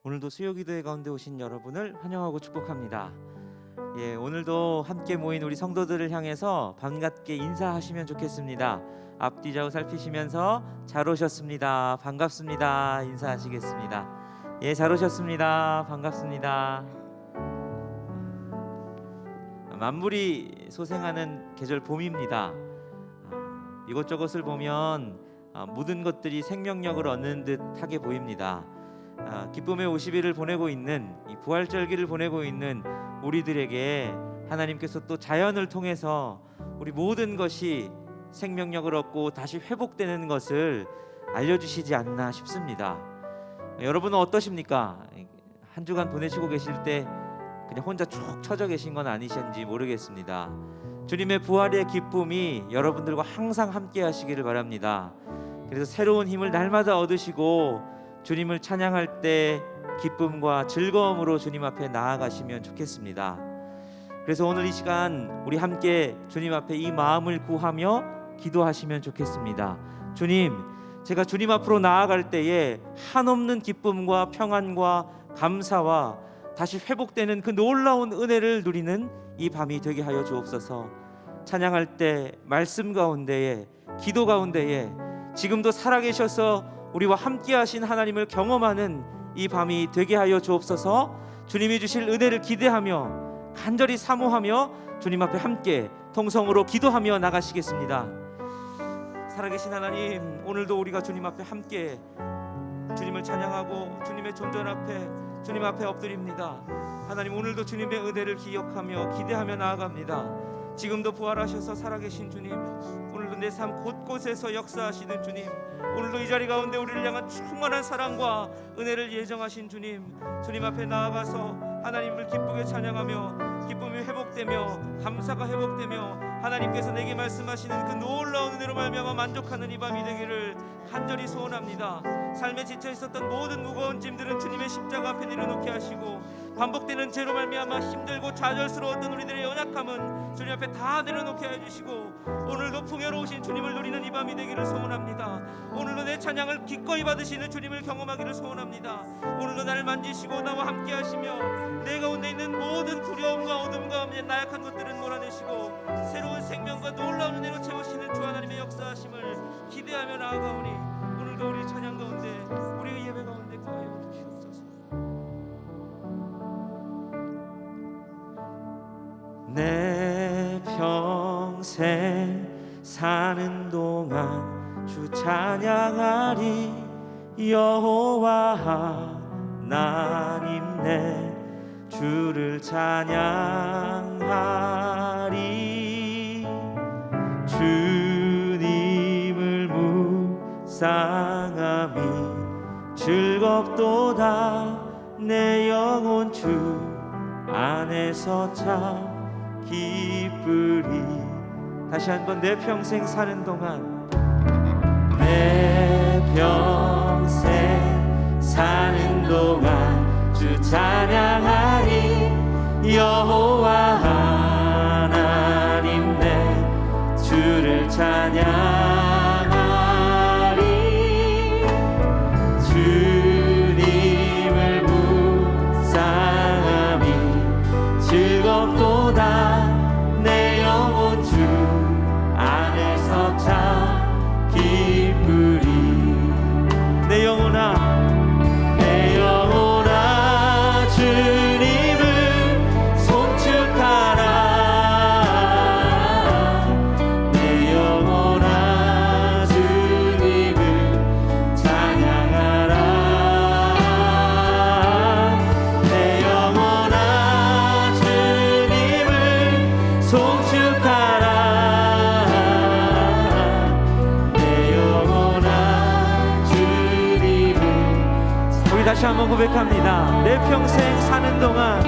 오늘도 수요기도회 가운데 오신 여러분을 환영하고 축복합니다. 오늘도 함께 모인 우리 성도들을 향해서 반갑게 인사하시면 좋겠습니다. 앞뒤 좌우 살피시면서 잘 오셨습니다, 반갑습니다 인사하시겠습니다. 잘 오셨습니다, 반갑습니다. 만물이 소생하는 계절 봄입니다. 이것저것을 보면 모든 것들이 생명력을 얻는 듯하게 보입니다. 기쁨의 50일을 보내고 있는 이 부활절기를 보내고 있는 우리들에게 하나님께서 또 자연을 통해서 우리 모든 것이 생명력을 얻고 다시 회복되는 것을 알려주시지 않나 싶습니다. 여러분은 어떠십니까? 한 주간 보내시고 계실 때 그냥 혼자 쭉 처져 계신 건 아니신지 모르겠습니다. 주님의 부활의 기쁨이 여러분들과 항상 함께 하시기를 바랍니다. 그래서 새로운 힘을 날마다 얻으시고 주님을 찬양할 때 기쁨과 즐거움으로 주님 앞에 나아가시면 좋겠습니다. 그래서 오늘 이 시간 우리 함께 주님 앞에 이 마음을 구하며 기도하시면 좋겠습니다. 주님, 제가 주님 앞으로 나아갈 때에 한없는 기쁨과 평안과 감사와 다시 회복되는 그 놀라운 은혜를 누리는 이 밤이 되게 하여 주옵소서. 찬양할 때 말씀 가운데에, 기도 가운데에 지금도 살아계셔서 우리와 함께 하신 하나님을 경험하는 이 밤이 되게 하여 주옵소서. 주님이 주실 은혜를 기대하며 간절히 사모하며 주님 앞에 함께 통성으로 기도하며 나가시겠습니다. 살아계신 하나님, 오늘도 우리가 주님 앞에 함께 주님을 찬양하고 주님의 존전 앞에 주님 앞에 엎드립니다. 하나님, 오늘도 주님의 은혜를 기억하며 기대하며 나아갑니다. 지금도 부활하셔서 살아계신 주님, 오늘도 내 삶 곳곳에서 역사하시는 주님, 오늘도 이 자리 가운데 우리를 향한 충만한 사랑과 은혜를 예정하신 주님, 주님 앞에 나아가서 하나님을 기쁘게 찬양하며 기쁨이 회복되며 감사가 회복되며 하나님께서 내게 말씀하시는 그 놀라운 은혜로 말미암아 만족하는 이 밤이 되기를 간절히 소원합니다. 삶에 지쳐 있었던 모든 무거운 짐들은 주님의 십자가 앞에 내려놓게 하시고, 반복되는 죄로 말미암아 힘들고 좌절스러웠던 우리들의 연약함은 주님 앞에 다 내려놓게 해주시고, 오늘도 풍요로우신 주님을 누리는 이 밤이 되기를 소원합니다. 오늘도 내 찬양을 기꺼이 받으시는 주님을 경험하기를 소원합니다. 오늘도 나를 만지시고 나와 함께 하시며 내 가운데 있는 모든 두려움과 어둠 가운데 나약한 것들은 몰아내시고 새로운 생명과 놀라운 은혜로 채우시는 주 하나님의 역사하심을 기대하며 나아가오니, 오늘도 우리 찬양 가운데 우리의 예배 가운데 거하여 주시옵소서. 내 평생 사는 동안 주 찬양하리. 여호와 하나님 내 주를 찬양하리. 주님을 묵상함이 즐겁도다. 내 영혼 주 안에서 참 기쁘리. 다시 한번, 내 평생 사는 동안, 내 평생 사는 동안 주 찬양하리. 여호와 하나님 내 주를 찬양하리. 주님을 묵상함이 즐겁도다. 내 영혼 주 안에서 참 기쁘리. 내 영혼아, 내 영혼아 주님을 송축하라. 내 영혼아 주님을 찬양하라. 내 영혼아 주님을 송축하라. 다시 한번 고백합니다. 내 평생 사는 동안,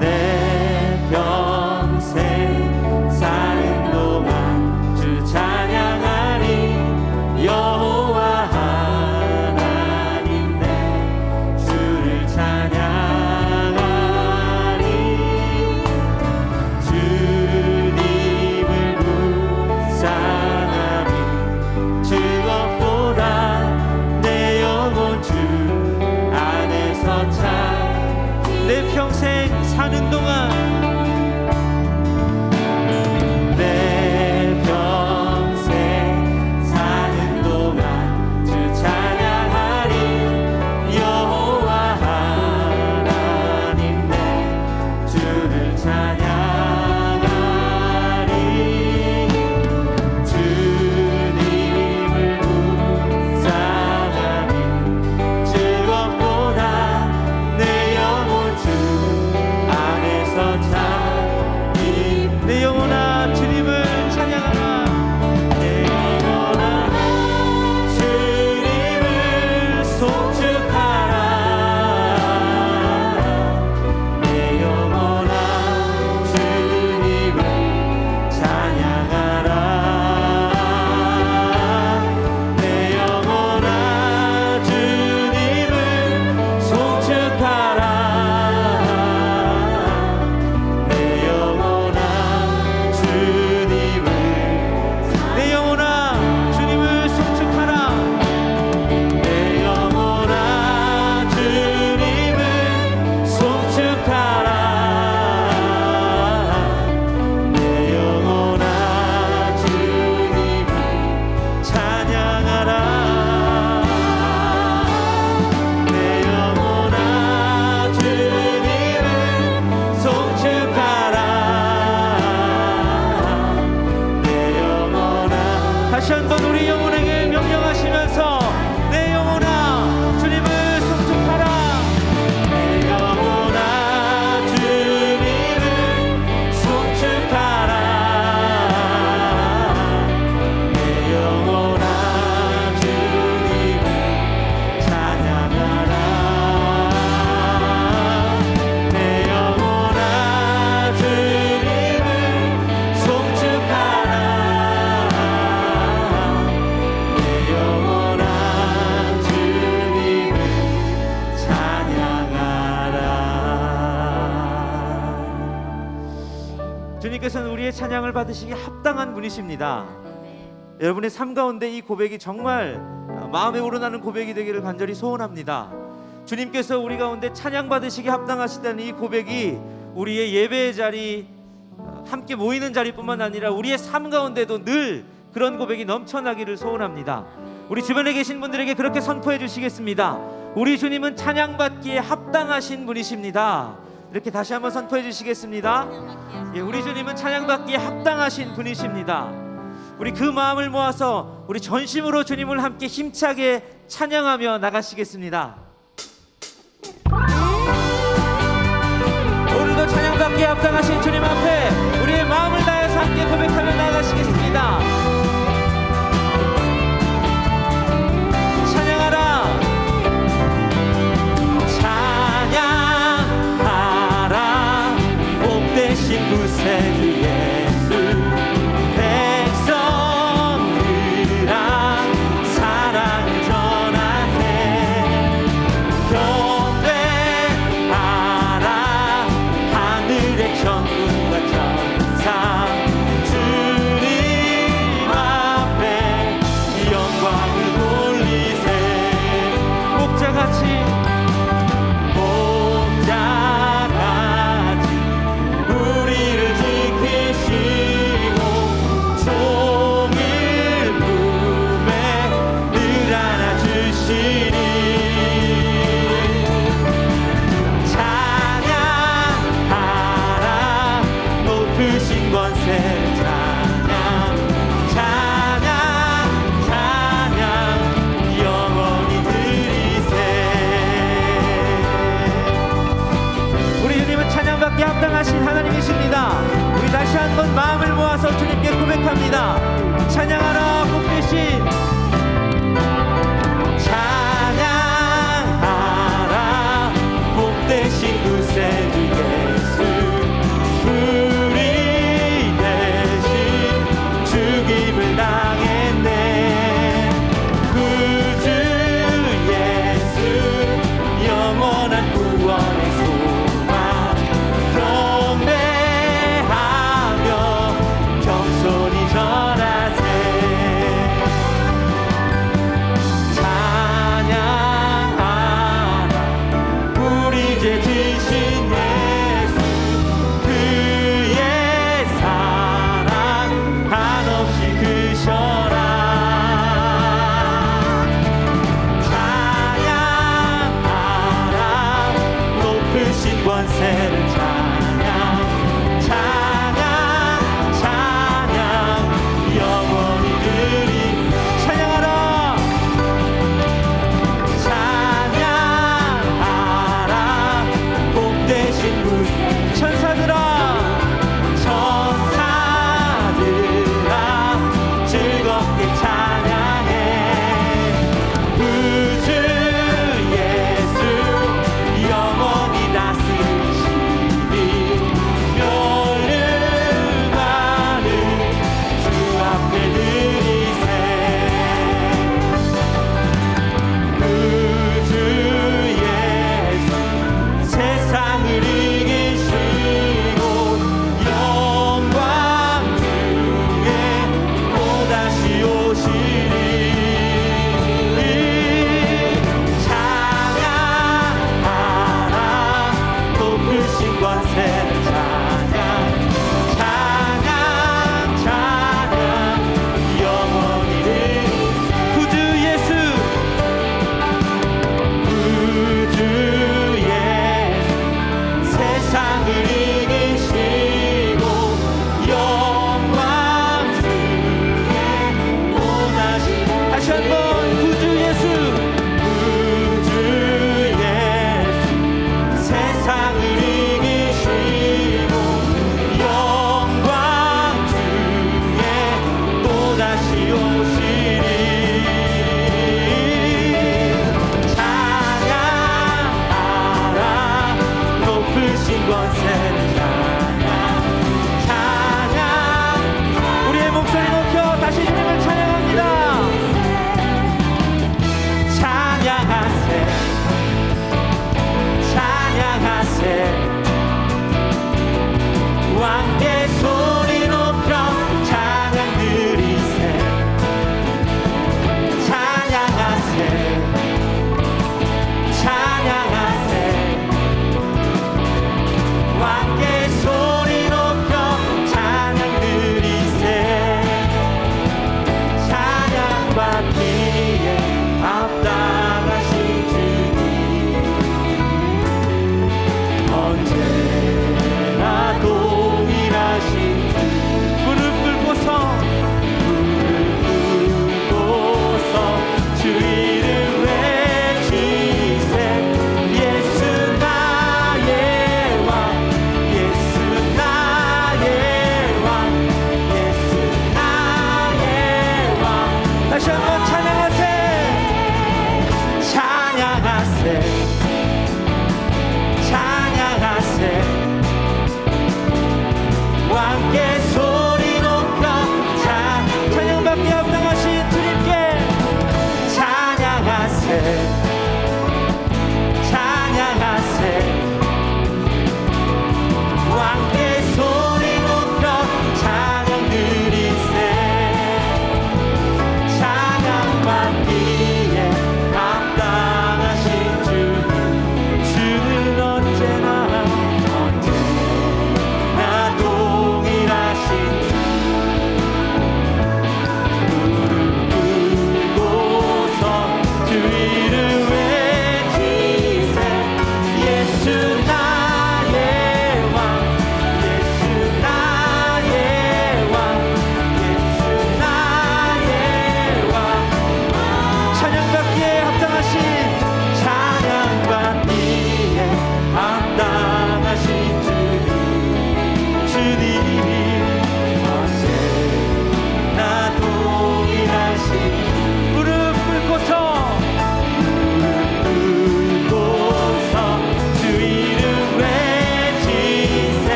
내 평생 사는 동안 주 찬양하리. 여호와 하나님 내 주를 찬양하리. 주님을 묵상함이 즐겁도다. 주 찬양을 받으시기 합당한 분이십니다. 여러분의 삶 가운데 이 고백이 정말 마음에 우러나는 고백이 되기를 간절히 소원합니다. 주님께서 우리 가운데 찬양 받으시기 합당하시다는 이 고백이 우리의 예배의 자리, 함께 모이는 자리뿐만 아니라 우리의 삶 가운데도 늘 그런 고백이 넘쳐나기를 소원합니다. 우리 주변에 계신 분들에게 그렇게 선포해 주시겠습니다. 우리 주님은 찬양받기에 합당하신 분이십니다. 이렇게 다시 한번 선포해 주시겠습니다. 예, 우리 주님은 찬양받기에 합당하신 분이십니다. 우리 그 마음을 모아서 우리 전심으로 주님을 함께 힘차게 찬양하며 나가시겠습니다. 오늘도 찬양받기에 합당하신 주님 앞에 우리의 마음을 다해서 함께 고백하며 나가시겠습니다. 찬양하라, 찬양하라, 복되신 구세주 예수, 백성들아 사랑을 전하세. 경배하라, 하늘의 천군과 천사, 주님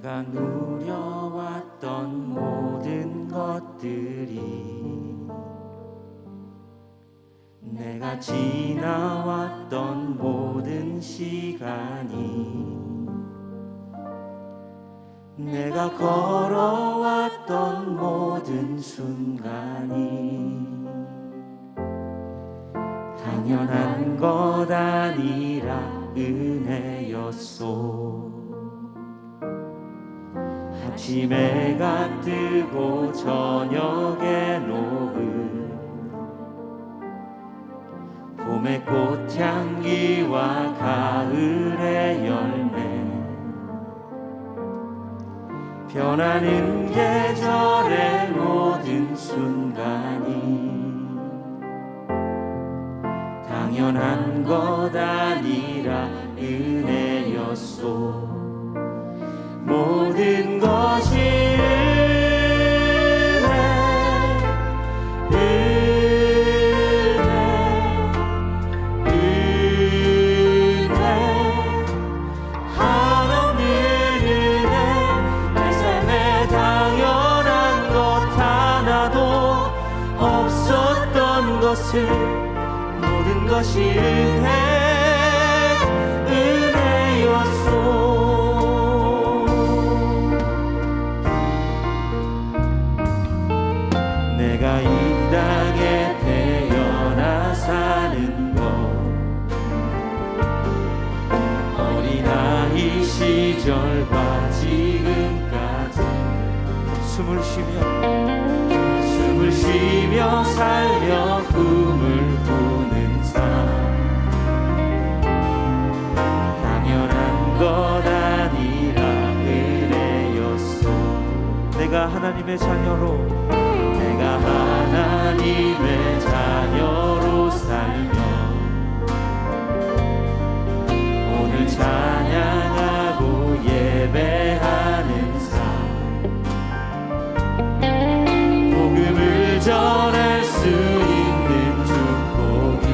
내가 누려왔던 모든 것들이, 내가 지나왔던 모든 시간이, 내가 걸어왔던 모든 순간이 당연한 것 아니라 은혜였소. 아침에 해가 뜨고 저녁에 녹음, 봄의 꽃향기와 가을의 열매, 변하는 계절의 모든 순간이 당연한 것 아니라 은혜였소. 모든 것이 은혜, 한없는 은혜. 내 삶에 당연한 것 하나도 없었던 것을, 모든 것이 은혜였소. 내가 이 땅에 태어나 사는 것, 어린아이 시절과 지금까지 숨을 쉬며 살며 꿈을 꾸는 삶, 당연한 것 아니라 은혜였소. 내가 하나님의 자녀로, 내가 하나님의 자녀로 살며 오늘 찬양하고 예배하는 삶, 복음을 전할 수 있는 축복이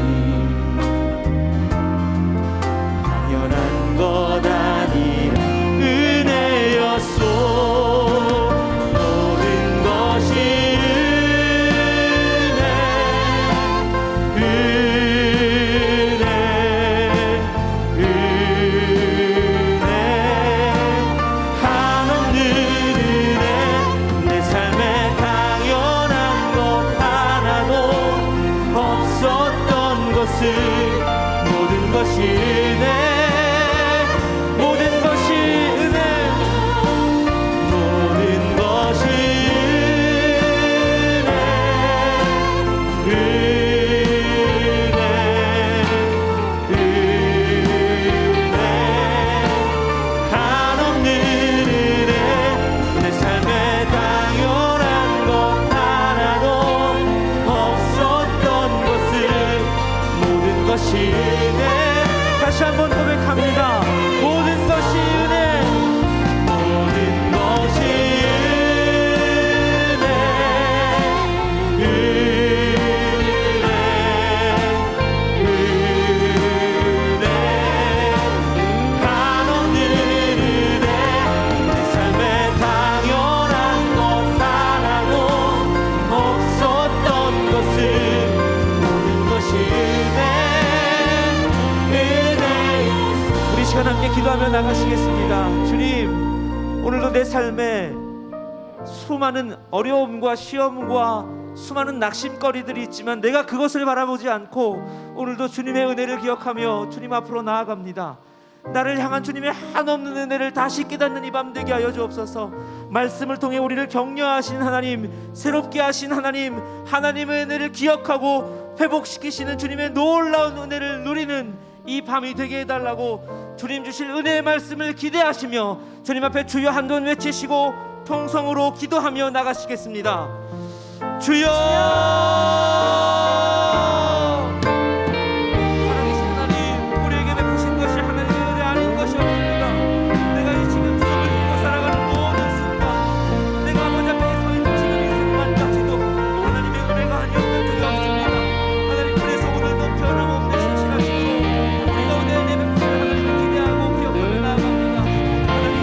당연한 것 아니라 은혜였소. 모든 것이 은혜, 모든 것이 은혜, 모든 것이 은혜, 은혜, 한없는 은혜. 내 삶에 당연한 것 하나도 없었던 것을, 모든 것이 은혜. 다시 한번 고백합니다. 모든 것이 은혜, 모든 것이 은혜, 은혜, 은혜, 한없는 은혜. 내 삶에 당연한 것 하나도 없었던 것을, 모든 것이 은혜. 우리 시간 함께 기도하며 나가시겠습니다. 주님, 오늘도 내 삶에 수많은 어려움과 시험과 수많은 낙심거리들이 있지만 내가 그것을 바라보지 않고 오늘도 주님의 은혜를 기억하며 주님 앞으로 나아갑니다. 나를 향한 주님의 한없는 은혜를 다시 깨닫는 이 밤 되게 하여 주옵소서. 말씀을 통해 우리를 격려하신 하나님, 새롭게 하신 하나님, 하나님의 은혜를 기억하고 회복시키시는 주님의 놀라운 은혜를 누리는 이 밤이 되게 해달라고 주님 주실 은혜의 말씀을 기대하시며 주님 앞에 주여 한번 외치시고 통성으로 기도하며 나가시겠습니다. 주여! 살아계신 하나님, 우리에게 베푸신 것이 하나님의 은혜 아닌 것이 없습니다. 내가 이 지금 숨을 쉬고 살아가는 모든 순간, 내가 아버지 앞에 서 있는 지금 이 순간까지도 하나님의 은혜가 아니었던 적이 없습니다. 하나님, 그래서 오늘도 변함없는 신실하시고 우리가 은혜 베푸신 하나님을 기대하고 기억하며 나아갑니다. 하나님,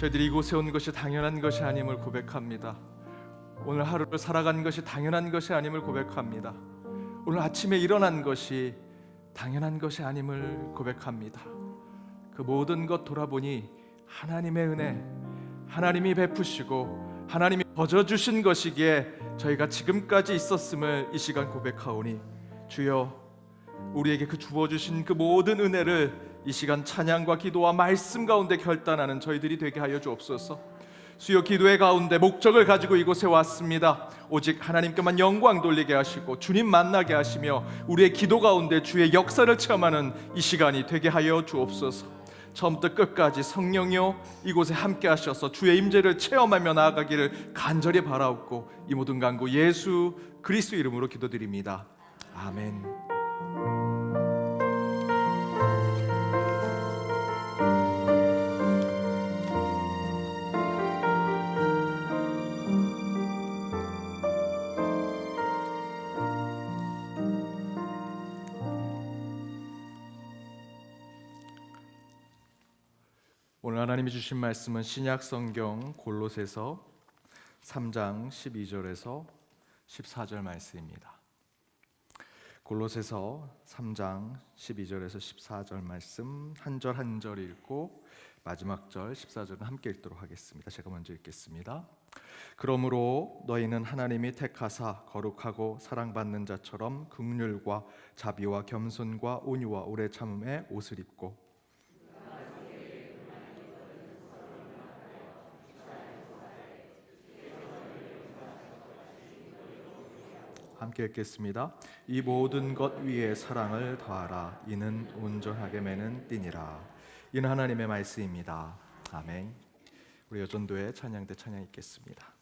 저희들이 이곳에 온 것이 당연한 것이 아님을 고백합니다. 오늘 하루를 살아간 것이 당연한 것이 아님을 고백합니다. 오늘 아침에 일어난 것이 당연한 것이 아님을 고백합니다. 그 모든 것 돌아보니 하나님의 은혜, 하나님이 베푸시고 하나님이 거저주신 것이기에 저희가 지금까지 있었음을 이 시간 고백하오니, 주여 우리에게 그 주어주신 그 모든 은혜를 이 시간 찬양과 기도와 말씀 가운데 결단하는 저희들이 되게 하여 주옵소서. 수요 기도의 가운데 목적을 가지고 이곳에 왔습니다. 오직 하나님께만 영광 돌리게 하시고 주님 만나게 하시며 우리의 기도 가운데 주의 역사를 체험하는 이 시간이 되게 하여 주옵소서. 처음부터 끝까지 성령이여 이곳에 함께 하셔서 주의 임재를 체험하며 나아가기를 간절히 바라옵고 이 모든 간구 예수 그리스도 이름으로 기도드립니다. 아멘. 오늘 하나님이 주신 말씀은 신약 성경 골로새서 3장 12절에서 14절 말씀입니다. 골로새서 3장 12절에서 14절 말씀 한 절 한 절 읽고 마지막 절 14절은 함께 읽도록 하겠습니다. 제가 먼저 읽겠습니다. 그러므로 너희는 하나님이 택하사 거룩하고 사랑받는 자처럼 긍휼과 자비와 겸손과 온유와 오래 참음의 옷을 입고 함께 읽겠습니다. 이 모든 것 위에 사랑을 더하라. 이는 온전하게 매는 띠니라. 이는 하나님의 말씀입니다. 아멘. 우리 여전도의 찬양대 찬양 읽겠습니다.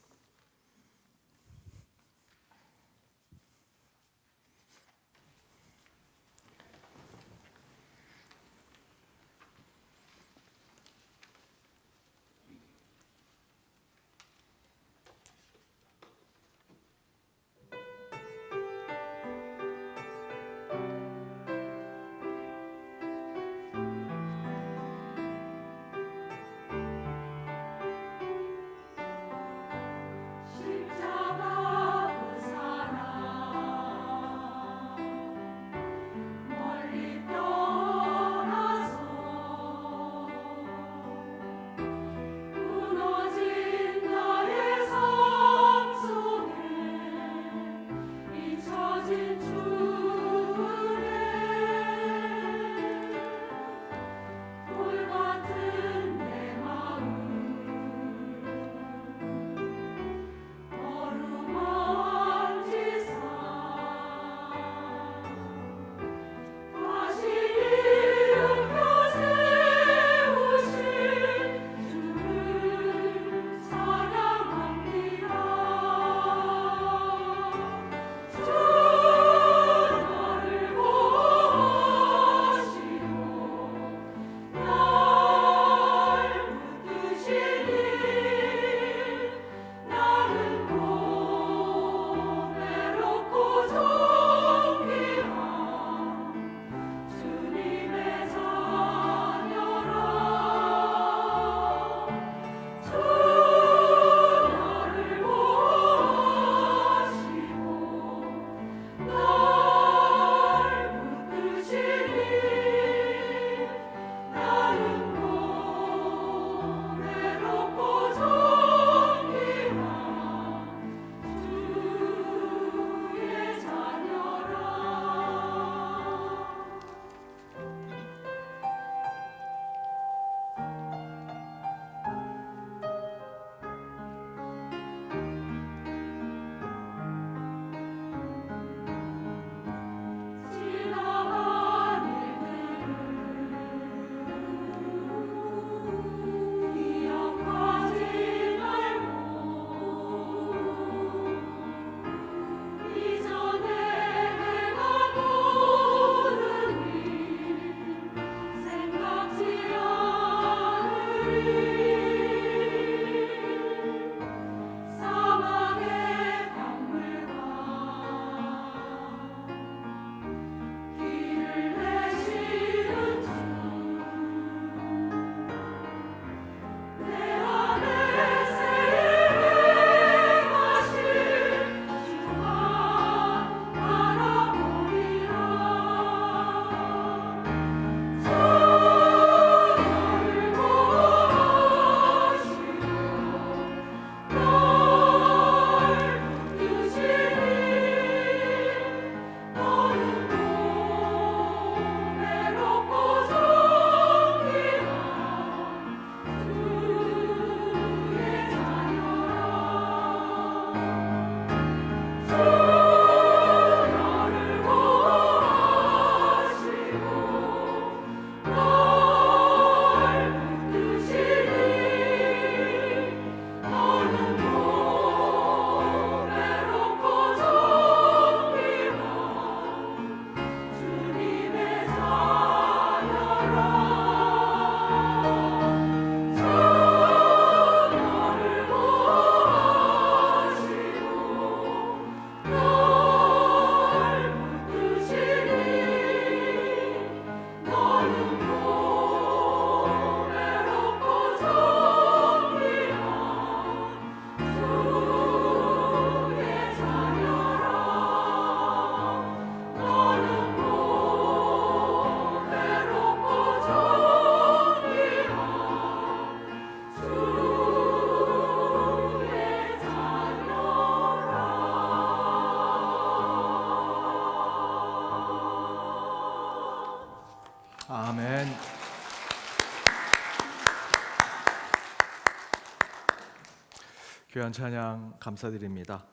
귀한 찬양 감사드립니다.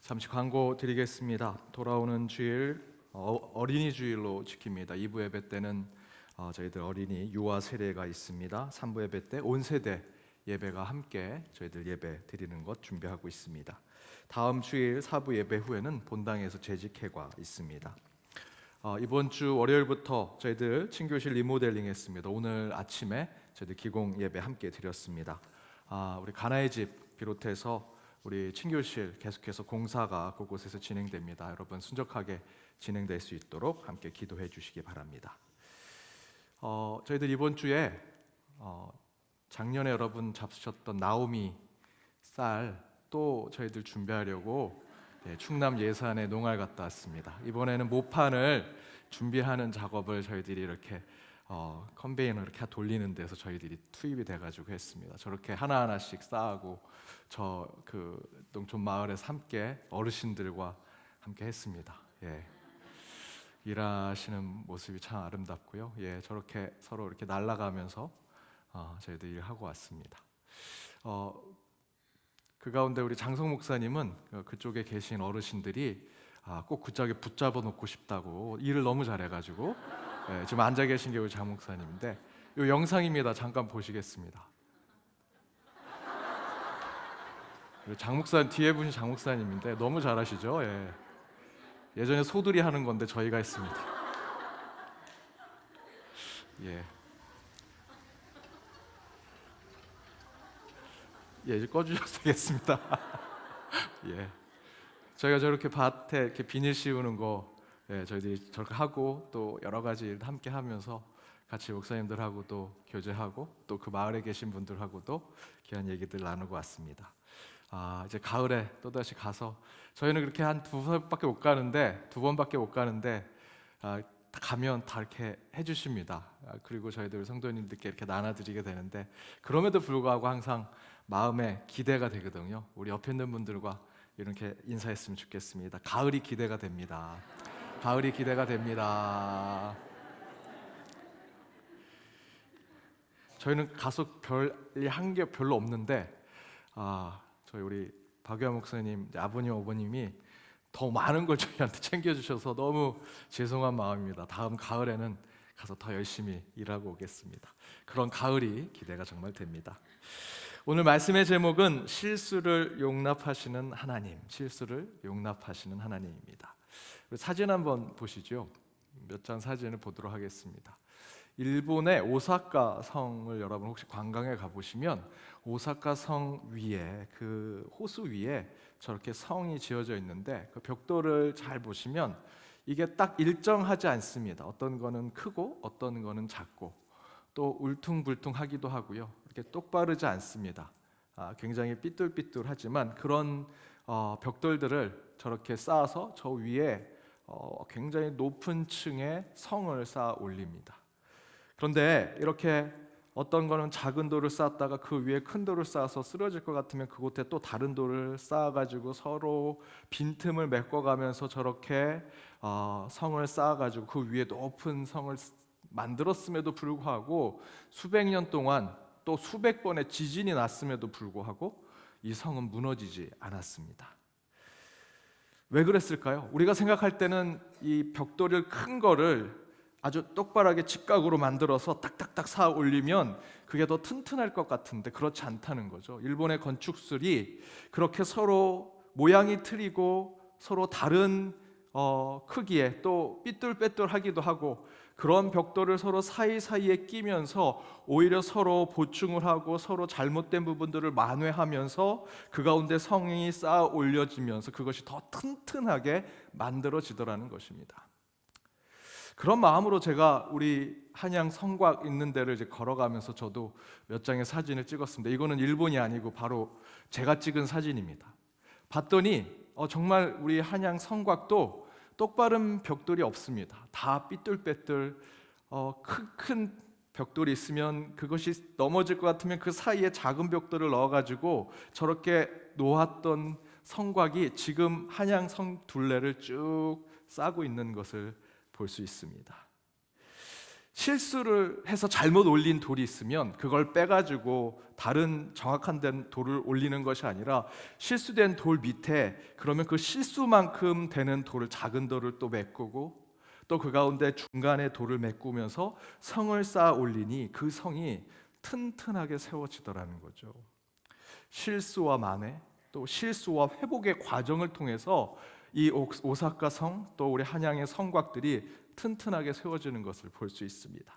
잠시 광고 드리겠습니다. 돌아오는 주일 어린이 주일로 지킵니다. 2부 예배 때는 저희들 어린이 유아 세례가 있습니다. 3부 예배 때 온 세대 예배가 함께 저희들 예배 드리는 것 준비하고 있습니다. 다음 주일 4부 예배 후에는 본당에서 재직회가 있습니다. 이번 주 월요일부터 저희들 친교실 리모델링 했습니다. 오늘 아침에 저희들 기공 예배 함께 드렸습니다. 우리 가나의 집 비롯해서 우리 친교실 계속해서 공사가 곳곳에서 진행됩니다. 여러분 순적하게 진행될 수 있도록 함께 기도해 주시기 바랍니다. 저희들 이번 주에 작년에 여러분 잡수셨던 나오미 쌀 또 저희들 준비하려고 충남 예산에 농활 갔다 왔습니다. 이번에는 모판을 준비하는 작업을 저희들이 이렇게 컨베이너 이렇게 돌리는 데서 저희들이 투입이 돼가지고 했습니다. 저렇게 하나하나씩 쌓고 저 그 농촌 마을에서 함께 어르신들과 함께 했습니다. 일하시는 모습이 참 아름답고요. 저렇게 서로 이렇게 날아가면서 저희들 일하고 왔습니다. 그 가운데 우리 장성 목사님은 그쪽에 계신 어르신들이 꼭 그쪽에 붙잡아 놓고 싶다고 일을 너무 잘해가지고 지금 앉아 계신 게 우리 장 목사님인데 이 영상입니다. 잠깐 보시겠습니다. 장 목사님 뒤에 분이 장 목사님인데 너무 잘하시죠? 예전에 소들이 하는 건데 저희가 했습니다. 이제 꺼주셔도 되겠습니다. 저희가 저렇게 밭에 이렇게 비닐 씌우는 거 저희들이 저렇게 하고 또 여러 가지 일 함께 하면서 같이 목사님들하고 또 교제하고 또 그 마을에 계신 분들하고도 귀한 얘기들 나누고 왔습니다. 이제 가을에 또 다시 가서 저희는 그렇게 한 두 번밖에 못 가는데 가면 다 이렇게 해주십니다. 그리고 저희들 성도님들께 이렇게 나눠드리게 되는데 그럼에도 불구하고 항상 마음에 기대가 되거든요. 우리 옆에 있는 분들과 이렇게 인사했으면 좋겠습니다. 가을이 기대가 됩니다. 가을이 기대가 됩니다. 저희는 가서 별이 한 게 별로 없는데 저희 우리 박유아 목사님 아버님 어머님이 더 많은 걸 저희한테 챙겨주셔서 너무 죄송한 마음입니다. 다음 가을에는 가서 더 열심히 일하고 오겠습니다. 그런 가을이 기대가 정말 됩니다. 오늘 말씀의 제목은 실수를 용납하시는 하나님, 실수를 용납하시는 하나님입니다. 사진 한번 보시죠. 몇 장 사진을 보도록 하겠습니다. 일본의 오사카 성을 여러분 혹시 관광에 가보시면 오사카 성 위에 그 호수 위에 저렇게 성이 지어져 있는데 그 벽돌을 잘 보시면 이게 딱 일정하지 않습니다. 어떤 거는 크고 어떤 거는 작고 또 울퉁불퉁하기도 하고요. 이렇게 똑바르지 않습니다. 굉장히 삐뚤삐뚤하지만 그런 벽돌들을 저렇게 쌓아서 저 위에 굉장히 높은 층의 성을 쌓아 올립니다. 그런데 이렇게 어떤 거는 작은 돌을 쌓았다가 그 위에 큰 돌을 쌓아서 쓰러질 것 같으면 그곳에 또 다른 돌을 쌓아가지고 서로 빈틈을 메꿔가면서 저렇게 성을 쌓아가지고 그 위에 높은 성을 만들었음에도 불구하고 수백 년 동안 또 수백 번의 지진이 났음에도 불구하고 이 성은 무너지지 않았습니다. 왜 그랬을까요? 우리가 생각할 때는 이 벽돌을 큰 거를 아주 똑바르게 직각으로 만들어서 딱딱딱 쌓아 올리면 그게 더 튼튼할 것 같은데 그렇지 않다는 거죠. 일본의 건축술이 그렇게 서로 모양이 틀리고 서로 다른 크기에 또 삐뚤빼뚤하기도 하고 그런 벽돌을 서로 사이사이에 끼면서 오히려 서로 보충을 하고 서로 잘못된 부분들을 만회하면서 그 가운데 성이 쌓아 올려지면서 그것이 더 튼튼하게 만들어지더라는 것입니다. 그런 마음으로 제가 우리 한양 성곽 있는 데를 이제 걸어가면서 저도 몇 장의 사진을 찍었습니다. 이거는 일본이 아니고 바로 제가 찍은 사진입니다. 봤더니 정말 우리 한양 성곽도 똑바른 벽돌이 없습니다. 다 삐뚤빼뚤 큰 벽돌이 있으면 그것이 넘어질 것 같으면 그 사이에 작은 벽돌을 넣어가지고 저렇게 놓았던 성곽이 지금 한양 성 둘레를 쭉 싸고 있는 것을 볼 수 있습니다. 실수를 해서 잘못 올린 돌이 있으면 그걸 빼가지고 다른 정확한 된 돌을 올리는 것이 아니라 실수된 돌 밑에 그러면 그 실수만큼 되는 돌을, 작은 돌을 또 메꾸고 또 그 가운데 중간에 돌을 메꾸면서 성을 쌓아 올리니 그 성이 튼튼하게 세워지더라는 거죠. 실수와 만회, 또 실수와 회복의 과정을 통해서 이 오사카 성, 또 우리 한양의 성곽들이 튼튼하게 세워지는 것을 볼 수 있습니다.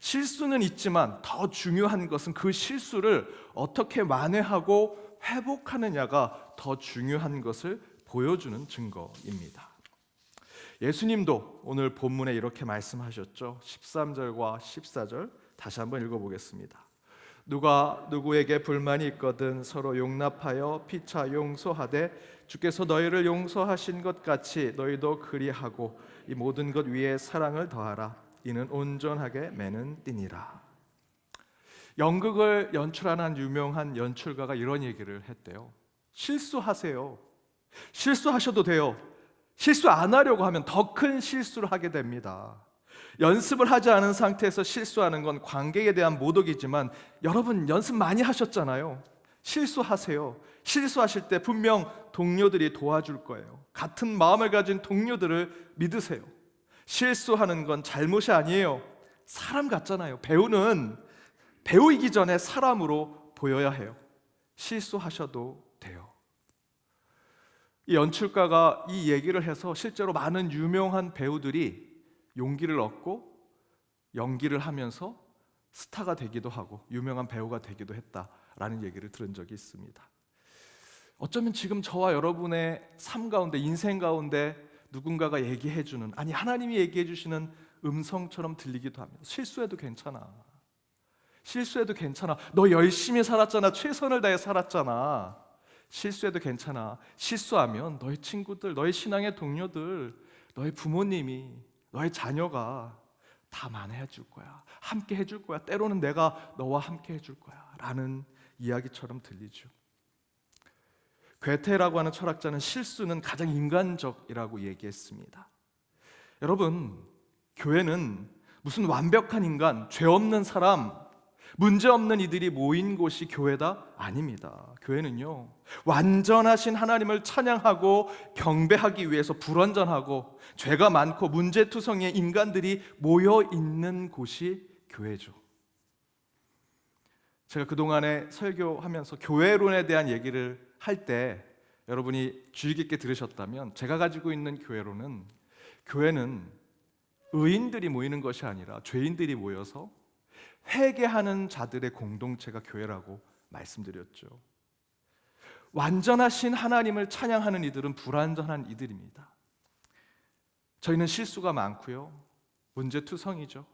실수는 있지만 더 중요한 것은 그 실수를 어떻게 만회하고 회복하느냐가 더 중요한 것을 보여주는 증거입니다. 예수님도 오늘 본문에 이렇게 말씀하셨죠. 13절과 14절 다시 한번 읽어보겠습니다. 누가 누구에게 불만이 있거든 서로 용납하여 피차 용서하되 주께서 너희를 용서하신 것 같이 너희도 그리하고 이 모든 것 위에 사랑을 더하라. 이는 온전하게 매는 띠니라. 연극을 연출하는 유명한 연출가가 이런 얘기를 했대요. 실수하세요. 실수하셔도 돼요. 실수 안 하려고 하면 더 큰 실수를 하게 됩니다. 연습을 하지 않은 상태에서 실수하는 건 관객에 대한 모독이지만 여러분 연습 많이 하셨잖아요. 실수하세요. 실수하실 때 분명 동료들이 도와줄 거예요. 같은 마음을 가진 동료들을 믿으세요. 실수하는 건 잘못이 아니에요. 사람 같잖아요. 배우는 배우이기 전에 사람으로 보여야 해요. 실수하셔도 돼요. 이 연출가가 이 얘기를 해서 실제로 많은 유명한 배우들이 용기를 얻고 연기를 하면서 스타가 되기도 하고 유명한 배우가 되기도 했다라는 얘기를 들은 적이 있습니다. 어쩌면 지금 저와 여러분의 삶 가운데, 인생 가운데 누군가가 얘기해주는, 아니 하나님이 얘기해주시는 음성처럼 들리기도 합니다. 실수해도 괜찮아. 실수해도 괜찮아. 너 열심히 살았잖아. 최선을 다해 살았잖아. 실수해도 괜찮아. 실수하면 너의 친구들, 너의 신앙의 동료들, 너의 부모님이, 너의 자녀가 다 만회해 줄 거야. 함께 해줄 거야. 때로는 내가 너와 함께 해줄 거야. 라는 이야기처럼 들리죠. 괴테라고 하는 철학자는 실수는 가장 인간적이라고 얘기했습니다. 여러분, 교회는 무슨 완벽한 인간, 죄 없는 사람, 문제 없는 이들이 모인 곳이 교회다? 아닙니다. 교회는요, 완전하신 하나님을 찬양하고 경배하기 위해서 불완전하고 죄가 많고 문제투성이의 인간들이 모여 있는 곳이 교회죠. 제가 그동안에 설교하면서 교회론에 대한 얘기를 할 때 여러분이 주의 깊게 들으셨다면 제가 가지고 있는 교회는 의인들이 모이는 것이 아니라 죄인들이 모여서 회개하는 자들의 공동체가 교회라고 말씀드렸죠. 완전하신 하나님을 찬양하는 이들은 불완전한 이들입니다. 저희는 실수가 많고요, 문제투성이죠.